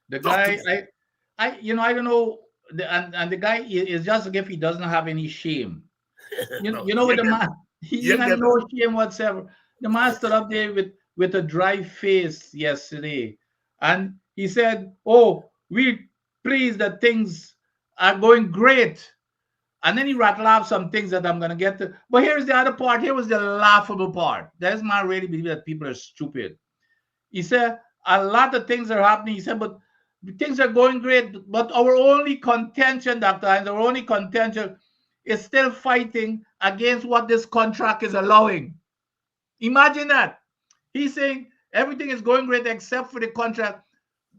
The Talk to guy, me. I don't know, and the guy is just as if he doesn't have any shame. No, You know what the man, he you ain't got get no shame whatsoever. The man stood up there with a dry face yesterday, and he said, "Oh, we pleased that things are going great." And then he rattled off some things that I'm gonna get to. But here's the other part. Here was the laughable part. There's man really believe that people are stupid. He said a lot of things are happening. He said, but things are going great. But our only contention, Dr. Hines, our only contention is still fighting against what this contract is allowing. Imagine that. He's saying everything is going great except for the contract,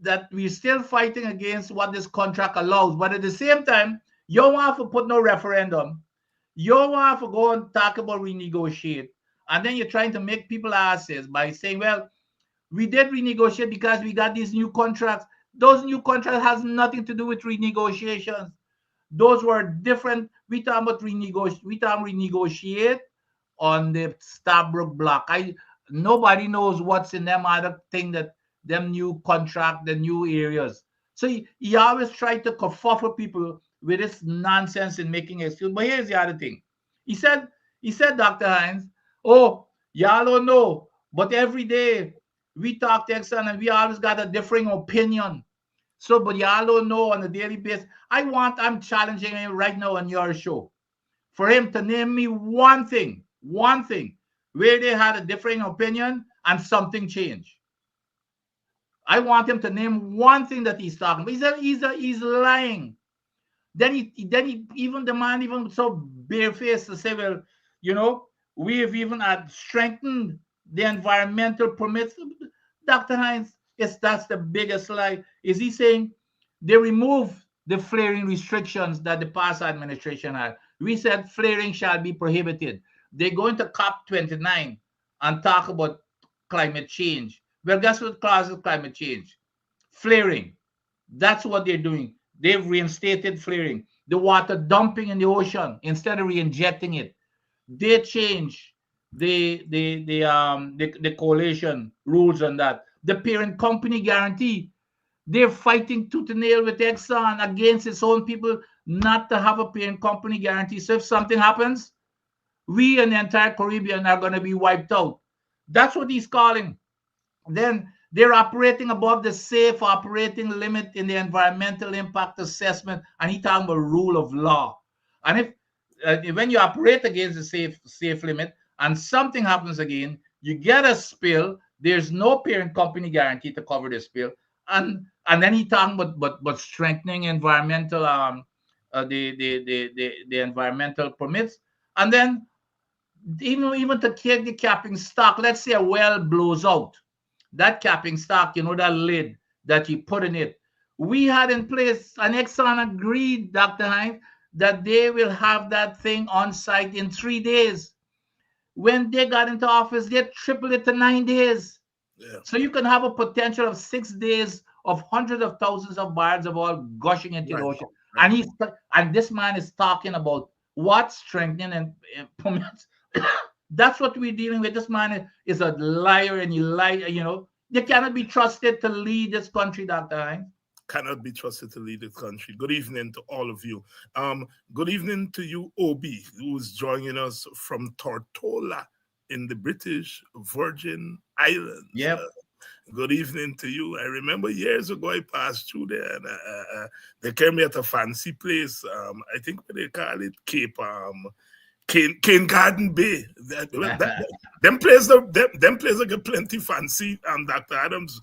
that we're still fighting against what this contract allows. But at the same time, you don't want to put no referendum. You don't want to go and talk about renegotiate. And then you're trying to make people asses by saying, well, we did renegotiate because we got these new contracts. Those new contracts has nothing to do with renegotiations. Those were different. We talk about renegotiate. We talk renegotiate on the Starbrook block. Nobody knows what's in them other thing, that them new contract, the new areas. So he always tried to kerfuffle people with this nonsense and making excuse. But here's the other thing. He said, Dr. Hines, oh, y'all don't know, but every day we talk to Exxon and we always got a differing opinion. So, but y'all don't know on a daily basis. I'm challenging him right now on your show for him to name me one thing where they had a differing opinion and something changed. I want him to name one thing that he's talking about. He's lying. Then he even the man even so barefaced to say, well, you know, we have even had strengthened the environmental permits. Dr. Hines, yes, that's the biggest lie. Is he saying they removed the flaring restrictions that the past administration had? We said flaring shall be prohibited. They're going to COP29 and talk about climate change. Well, guess what causes climate change? Flaring. That's what they're doing. They've reinstated flaring. The water dumping in the ocean instead of re-injecting it. They change the coalition rules on that. The parent company guarantee. They're fighting tooth and nail with Exxon against its own people not to have a parent company guarantee. So if something happens, we and the entire Caribbean are going to be wiped out. That's what he's calling. Then they're operating above the safe operating limit in the environmental impact assessment, and he talking about rule of law. And if when you operate against the safe limit and something happens again, you get a spill. There's no parent company guarantee to cover the spill, and then he talking about strengthening environmental the environmental permits, and then even to take the capping stock. Let's say a well blows out, that capping stock, you know, that lid that you put in it. We had in place, and Exxon agreed, Dr. Hines, that they will have that thing on site in 3 days. When they got into office, they tripled it to 9 days. Yeah. So you can have a potential of 6 days of hundreds of thousands of barrels of oil gushing into the ocean. Right. And this man is talking about what strengthening and permits. That's what we're dealing with. This man is a liar, and he lie. You know, they cannot be trusted to lead this country, Dr. Hines. Cannot be trusted to lead the country. Good evening to all of you. Good evening to you, Obi, who's joining us from Tortola in the British Virgin Islands. Yep. Good evening to you. I remember years ago I passed through there, and they came me at a fancy place. I think they call it Cape Cane Garden Bay. Them places are plenty fancy. Dr. Adams.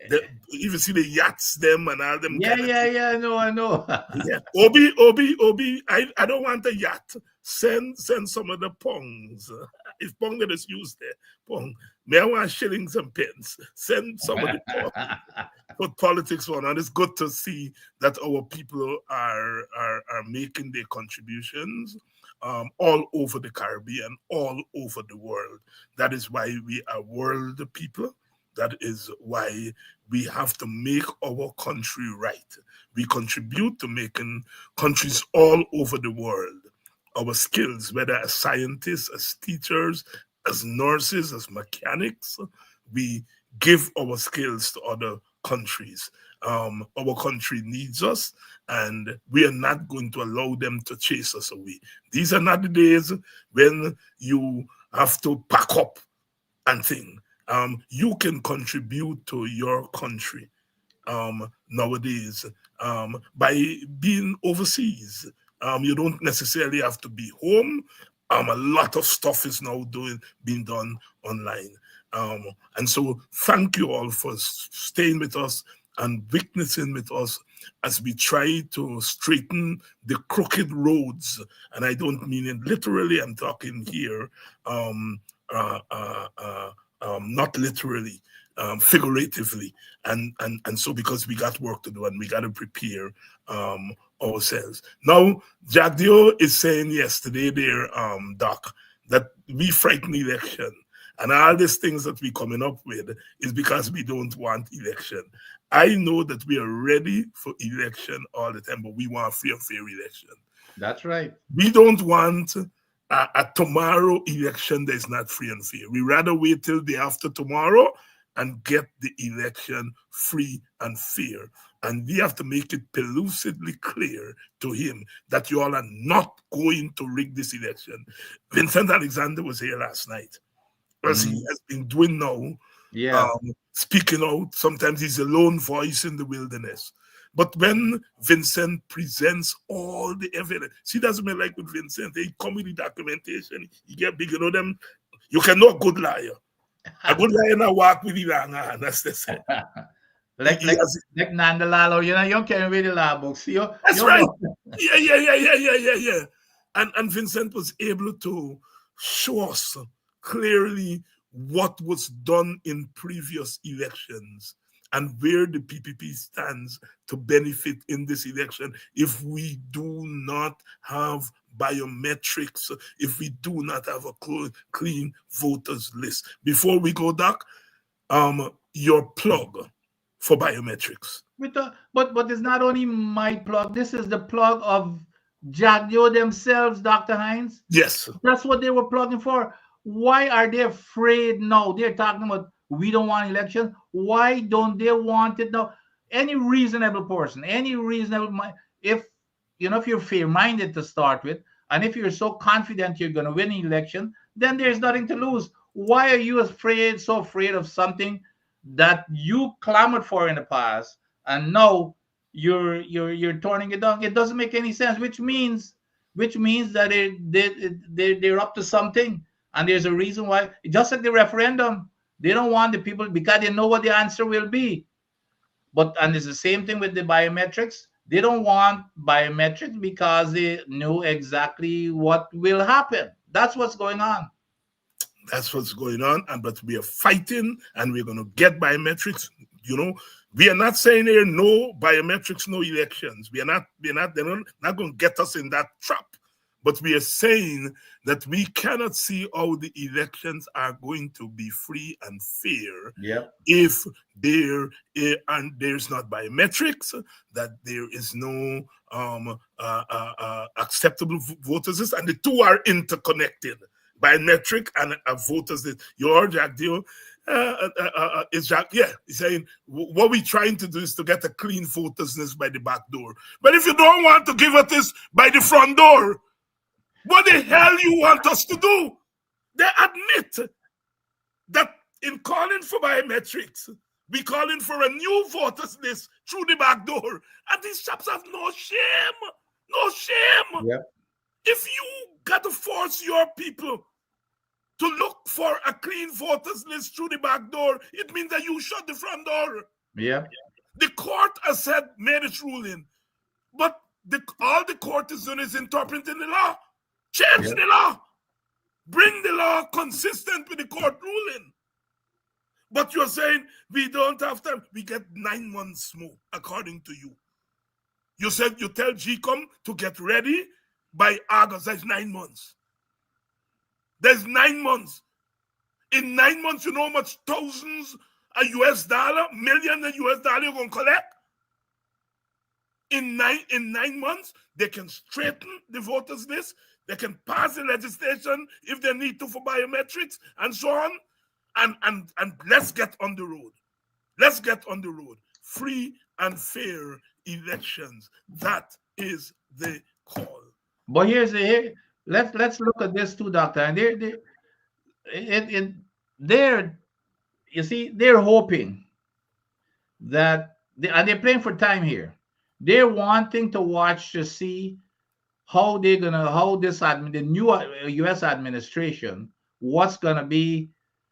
If you see the yachts, them and all them Yeah, kind of yeah, things. yeah. I know. Yeah. Obi. I don't want a yacht. Send some of the pongs. If pong that is used there, pong. May I want shillings and pence. Send some of the pong. Put politics on, and it's good to see that our people are making their contributions all over the Caribbean, all over the world. That is why we are world people. That is why we have to make our country right. We contribute to making countries all over the world. Our skills, whether as scientists, as teachers, as nurses, as mechanics, we give our skills to other countries. Our country needs us, and we are not going to allow them to chase us away. These are not the days when you have to pack up and thing. You can contribute to your country nowadays by being overseas. You don't necessarily have to be home. A lot of stuff is now being done online. And so thank you all for staying with us and witnessing with us as we try to straighten the crooked roads. And I don't mean it literally, I'm talking here uh, uh, uh, not literally, figuratively, and so because we got work to do and we got to prepare ourselves. Now, Jack Dio is saying yesterday there, Doc, that we frighten election. And all these things that we coming up with is because we don't want election. I know that we are ready for election all the time, but we want free and fair election. That's right. We don't want a tomorrow election that is not free and fair. We rather wait till the after tomorrow and get the election free and fair. And we have to make it pellucidly clear to him that you all are not going to rig this election. Vincent Alexander was here last night, as he has been doing now, Yeah. speaking out. Sometimes he's a lone voice in the wilderness. But when Vincent presents all the evidence, see, that's what I like with Vincent. They come with the documentation. You get big, you know them. You can know a good liar. A good liar now walk with the long hand. That's the same. like Nandalalo, you can't read the law books. That's right. Yeah. And Vincent was able to show us clearly what was done in previous elections and where the PPP stands to benefit in this election if we do not have biometrics, if we do not have a clean voters list. Before we go, Doc, your plug for biometrics. But it's not only my plug. This is the plug of Jagdio themselves, Dr. Hines. Yes. That's what they were plugging for. Why are they afraid now? They're talking about we don't want election. Why don't they want it now? Any reasonable person, any reasonable mind, if you're fair-minded to start with, and if you're so confident you're going to win an election, then there's nothing to lose. Why are you so afraid of something that you clamored for in the past, and now you're turning it down? It doesn't make any sense. Which means that they're up to something, and there's a reason why. Just like the referendum, they don't want the people because they know what the answer will be. And it's the same thing with the biometrics. They don't want biometrics because they know exactly what will happen. That's what's going on. That's what's going on, but we are fighting, and we're going to get biometrics. We are not saying there no biometrics, no elections. They're not going to get us in that trap. But we are saying that we cannot see how the elections are going to be free and fair if there's not biometrics, that there is no acceptable voters list, and the two are interconnected. Biometric and a voters list. Your Jack Deal is Jack, he's saying what we're trying to do is to get a clean voters list by the back door. But if you don't want to give us this by the front door, what the hell you want us to do? They admit that in calling for biometrics, we calling for a new voters list through the back door. And these chaps have no shame. No shame. Yep. If you got to force your people to look for a clean voters list through the back door, it means that you shut the front door. Yeah. The court has said, made its ruling, but all the court is doing is interpreting the law. Change Yeah. the law. Bring the law consistent with the court ruling. But you're saying we don't have time. We get 9 months more, according to you. You said you tell GCOM to get ready by August. That's 9 months. There's 9 months. In 9 months, you know how much thousands of US dollar, millions of US dollar you're gonna collect? In 9 months, they can straighten the voters list, they can pass the legislation if they need to for biometrics and so on. And let's get on the road. Let's get on the road. Free and fair elections. That is the call. But let's look at this too, doctor. And they're you see, they're hoping that and they're playing for time here. They're wanting to watch to see how the new U.S. administration, what's gonna be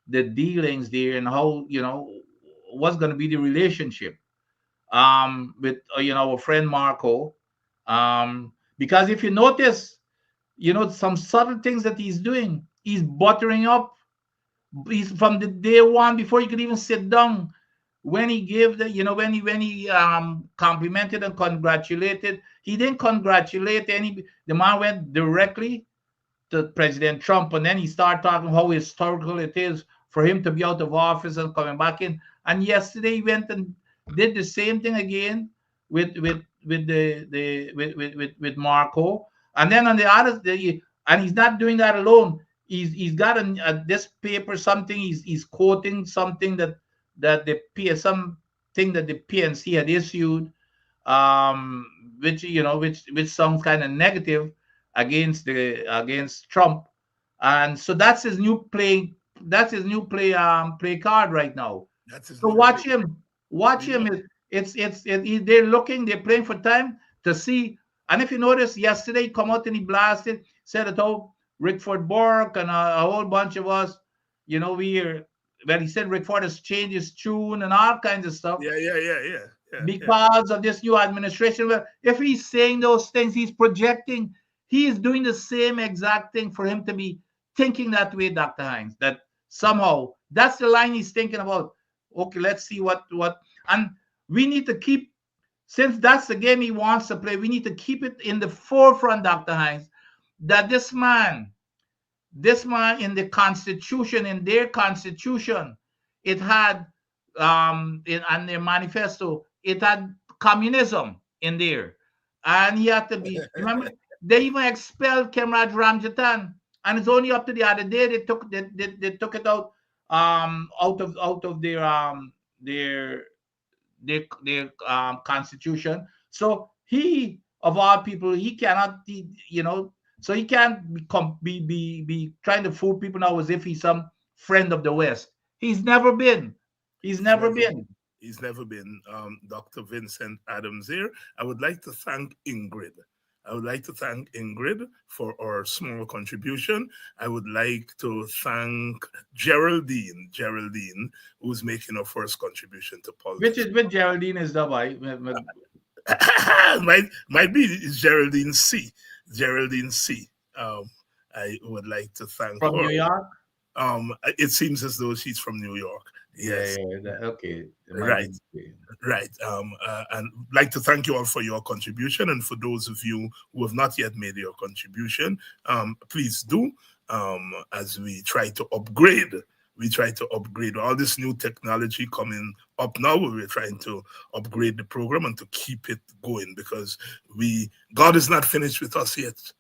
the dealings there, and how what's gonna be the relationship with our friend Marco, because if you notice, some subtle things that he's doing. He's buttering up. He's from the day one before he could even sit down. When he gave when he complimented and congratulated, he didn't congratulate any. The man went directly to President Trump, and then he started talking how historical it is for him to be out of office and coming back in. And yesterday he went and did the same thing again with Marco. And then on the and he's not doing that alone. He's got this paper, something he's quoting something that something that the PNC had issued, which sounds kind of negative against Trump. And so that's his new play. That's his new play card right now. That's his So new watch play. him. Watch him. They're looking. They're playing for time to see. And if you notice, yesterday he come out and he blasted, said it all. Rickford Bork and a whole bunch of us, he said Rickford has changed his tune and all kinds of stuff Yeah. because of this new administration. Well, if he's saying those things, he's projecting. He is doing the same exact thing for him to be thinking that way, Dr. Hines, that somehow that's the line he's thinking about. Okay, let's see what, and we need to keep, since that's the game he wants to play, we need to keep it in the forefront, Dr. Hines, that this man in the Constitution, in their Constitution, it had and their manifesto, it had communism in there, and he had to be. Remember, they even expelled Kemraj Ramjatan, and it's only up to the other day they took it out out of their constitution. So he, of all people, he cannot, so he can't be trying to fool people now as if he's some friend of the West. He's never been. He's never been. He's never been. Dr. Vincent Adams here. I would like to thank Ingrid. I would like to thank Ingrid for our small contribution. I would like to thank Geraldine, who's making her first contribution to politics. Which Geraldine is the boy? might be it's Geraldine C. I would like to thank From her. New York? It seems as though she's from New York. Yes. Yeah, okay. Right. And like to thank you all for your contribution, and for those of you who have not yet made your contribution, please do. As we try to upgrade all this new technology coming up now. We're trying to upgrade the program and to keep it going, because God is not finished with us yet.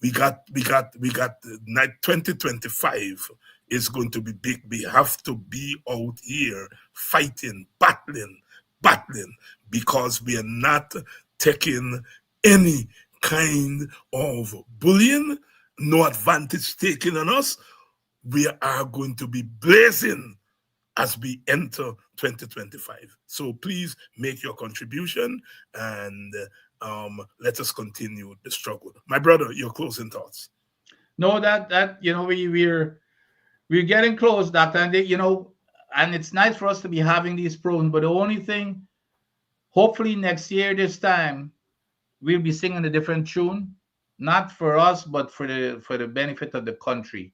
We got 2025 is going to be big. We have to be out here fighting, battling, because we are not taking any kind of bullying, no advantage taken on us. We are going to be blazing as we enter 2025. So please make your contribution, and let us continue the struggle. My brother, your closing thoughts. No, that we're getting close, Doctor. And and it's nice for us to be having these programs. But the only thing, hopefully next year this time, we'll be singing a different tune, not for us, but for the benefit of the country.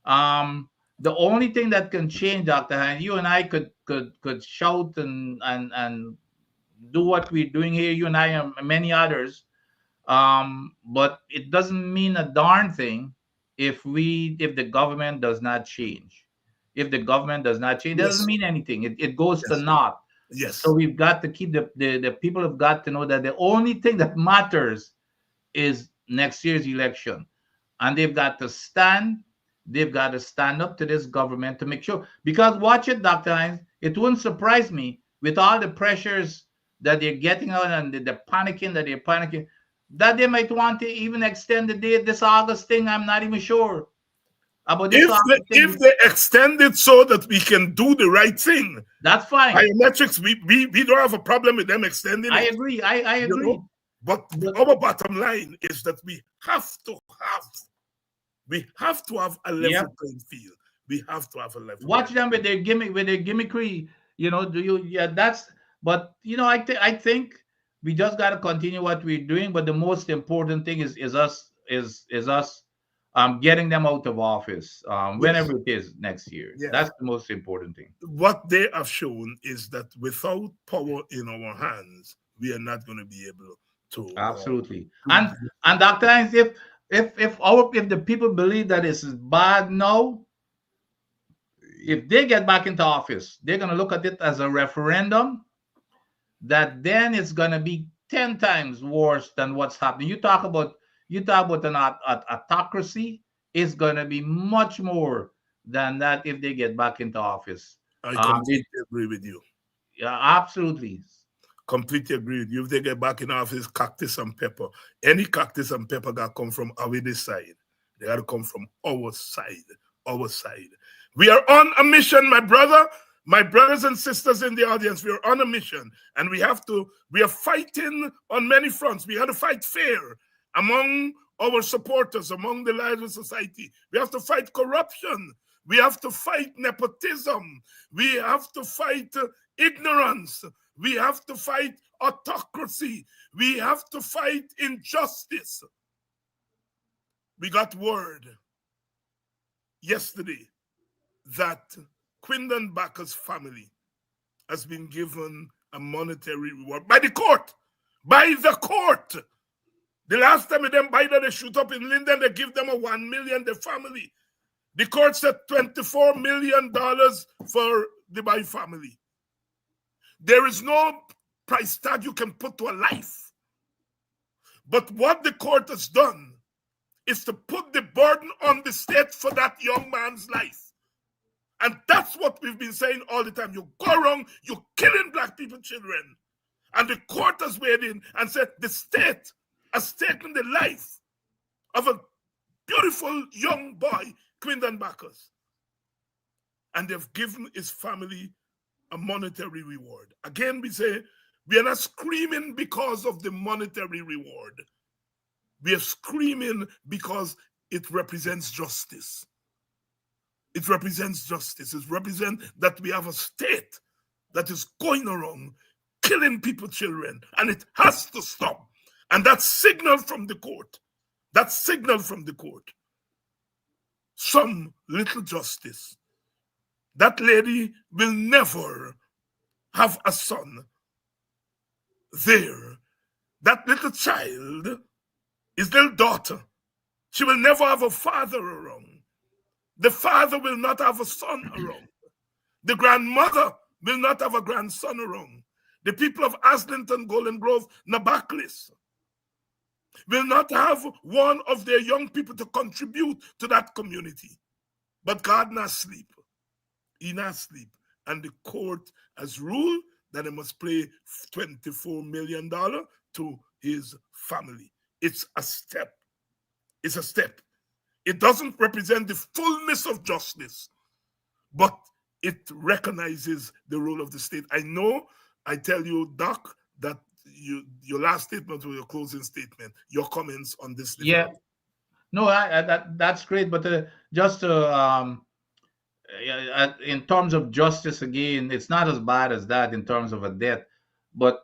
The only thing that can change, Dr. Hines, you and I could shout and do what we're doing here, you and I and many others. But it doesn't mean a darn thing if the government does not change. If the government does not change, it doesn't Yes, mean anything. It goes to yes, naught. So yes, we've got to keep the people have got to know that the only thing that matters is next year's election. And they've got to stand up to this government to make sure. Because watch it, Dr. Hines, it wouldn't surprise me with all the pressures that they're getting out and the panicking that they're panicking, that they might want to even extend the date this August thing. I'm not even sure about this August if thing. they extend it so that we can do the right thing, That's fine. biometrics, we don't have a problem with them extending I it, agree. I you agree. know. But But our bottom line is that we have to have a yeah, level playing field. We have to have a level watch playing them with their gimmickry. Do you? Yeah, that's. But I think we just got to continue what we're doing. But the most important thing is us getting them out of office Yes, whenever it is next year. yes. That's the most important thing. What they have shown is that without power in our hands, we are not going to be able Absolutely. to. And Dr. Hines, if the people believe that this is bad now, if they get back into office, they're gonna look at it as a referendum that then it's gonna be 10 times worse than what's happening. You talk about an autocracy, it's gonna be much more than that if they get back into office. I It, completely agree with you. yeah, absolutely. Completely agree with you. If they get back in office, cactus and pepper. Any cactus and pepper got come from our this side. They got to come from our side. Our side. We are on a mission, my brother. My brothers and sisters in the audience, we are on a mission, and we are fighting on many fronts. We have to fight fair among our supporters, among the lives of society. We have to fight corruption. We have to fight nepotism. We have to fight ignorance. We have to fight autocracy. We have to fight injustice. We got word yesterday that Quindon Backer's family has been given a monetary reward by the court. By the court. The last time them buy that they shoot up in Linden, they give them a 1 million, the family. The court said $24 million for the Bai family. There is no price tag you can put to a life. But what the court has done is to put the burden on the state for that young man's life. And that's what we've been saying all the time. You go wrong, you're killing black people, children. And the court has weighed in and said the state has taken the life of a beautiful young boy, Quindon Bacchus. And they've given his family a monetary reward. Again, we say we are not screaming because of the monetary reward. We are screaming because it represents justice. It represents justice. It represents that we have a state that is going around killing people, children, and it has to stop. And that signal from the court, some little justice. That lady will never have a son there. That little child, his little daughter, she will never have a father around. The father will not have a son around. The grandmother will not have a grandson around. The people of Aslington, Golden Grove, Nabaklis will not have one of their young people to contribute to that community. But God not sleep. He not sleep. And the court has ruled that he must pay $24 million to his family. It's a step. It's a step. It doesn't represent the fullness of justice, but it recognizes the role of the state. I tell you, Doc, that your last statement or your closing statement, your comments on this. Yeah, no, that's great. But just in terms of justice, again, it's not as bad as that in terms of a death. But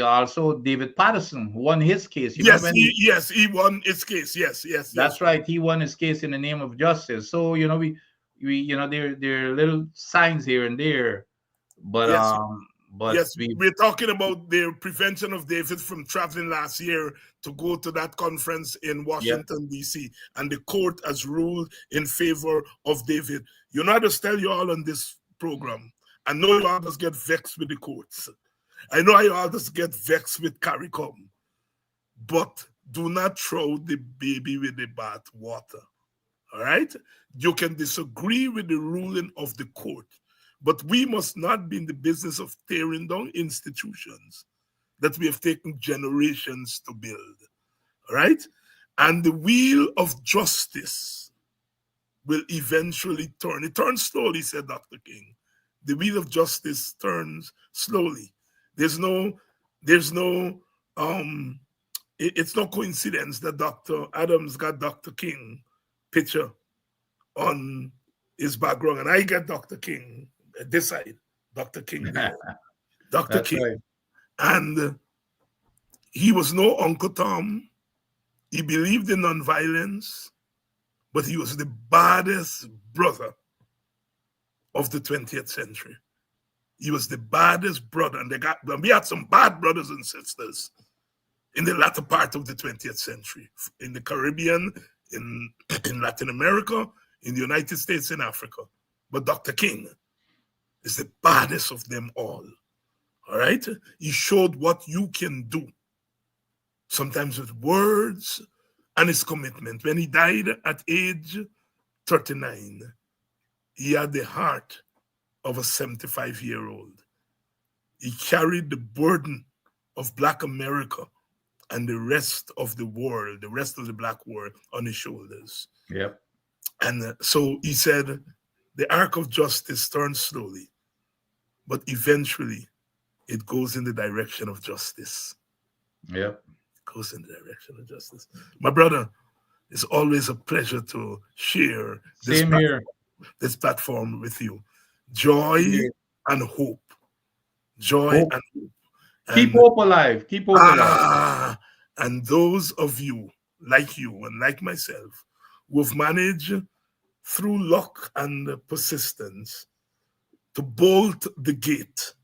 also David Patterson won his case. You remember Yes, when he, he won his case. Yes, yes, yes. that's right, he won his case in the name of justice. So we there are little signs here and there, but Yes, but yes. we We're talking about the prevention of David from traveling last year to go to that conference in yep. Washington, D.C., and the court has ruled in favor of David. You know, I just tell you all on this program, I know you all just get vexed with the courts. I know you all just get vexed with CARICOM, but do not throw the baby with the bath water. All right? You can disagree with the ruling of the court, but we must not be in the business of tearing down institutions that we have taken generations to build. All right? And the wheel of justice will eventually turn. It turns slowly, said Dr. King. The wheel of justice turns slowly. There's no, there's no, it's no coincidence that Dr. Adams got Dr. King picture on his background, and I got Dr. King at this side, Dr. King there, Dr. That's King, right. and he was no Uncle Tom. He believed in nonviolence, but he was the baddest brother of the 20th century. He was the baddest brother, and we had some bad brothers and sisters in the latter part of the 20th century, in the Caribbean, in Latin America, in the United States, in Africa. But Dr. King is the baddest of them all. All right? He showed what you can do, sometimes with words and his commitment. When he died at age 39, he had the heart of a 75-year-old. He carried the burden of Black America and the rest of the world, the rest of the Black world, on his shoulders. Yep. And so he said, the arc of justice turns slowly, but eventually it goes in the direction of justice. Yep. It goes in the direction of justice. My brother, it's always a pleasure to share Same here. this platform with you. Joy Yeah. and hope. Joy Hope. and hope. Keep And hope alive. Keep hope alive. and those of you and like myself who have managed through luck and persistence to bolt the gate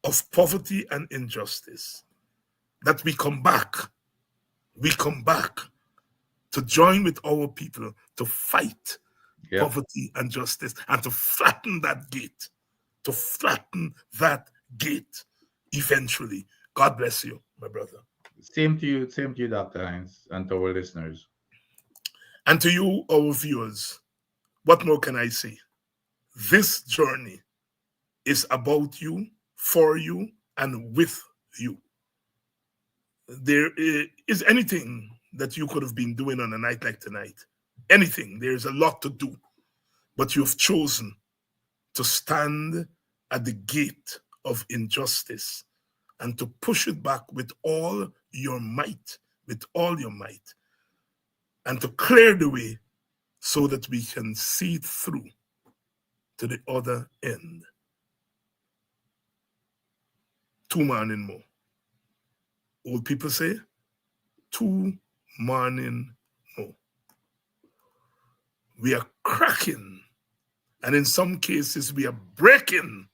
of poverty and injustice, that we come back to join with our people to fight Yep. poverty and justice, and to flatten that gate eventually. God bless you, my brother. Same to you, Dr. Hines, and to our listeners. And to you, our viewers, what more can I say? This journey is about you, for you, and with you. There is anything that you could have been doing on a night like tonight. Anything. There's a lot to do. But you've chosen to stand at the gate of injustice and to push it back with all your might, and to clear the way so that we can see it through to the other end. 2 morning more. Old people say, 2 morning more. We are cracking, and in some cases, we are breaking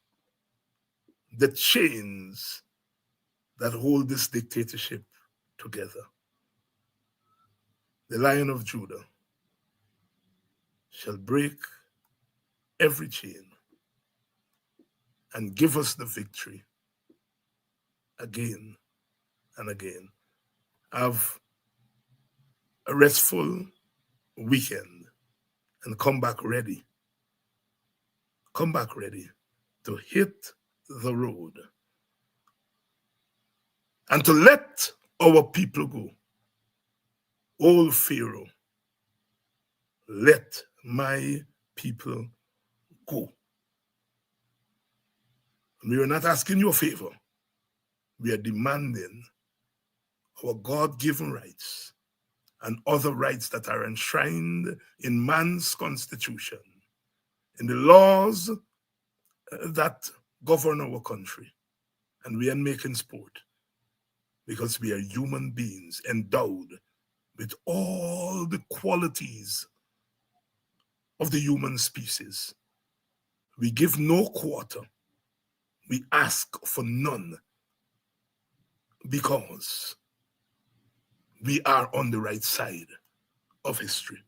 the chains that hold this dictatorship together. The Lion of Judah shall break every chain and give us the victory again and again. Have a restful weekend and come back ready. Come back ready to hit the road and to let our people go. Old Pharaoh, let my people go. We are not asking you a favor. We are demanding our God-given rights and other rights that are enshrined in man's constitution in the laws that govern our country. And we are making sport because we are human beings endowed with all the qualities of the human species. We give no quarter. We ask for none because we are on the right side of history.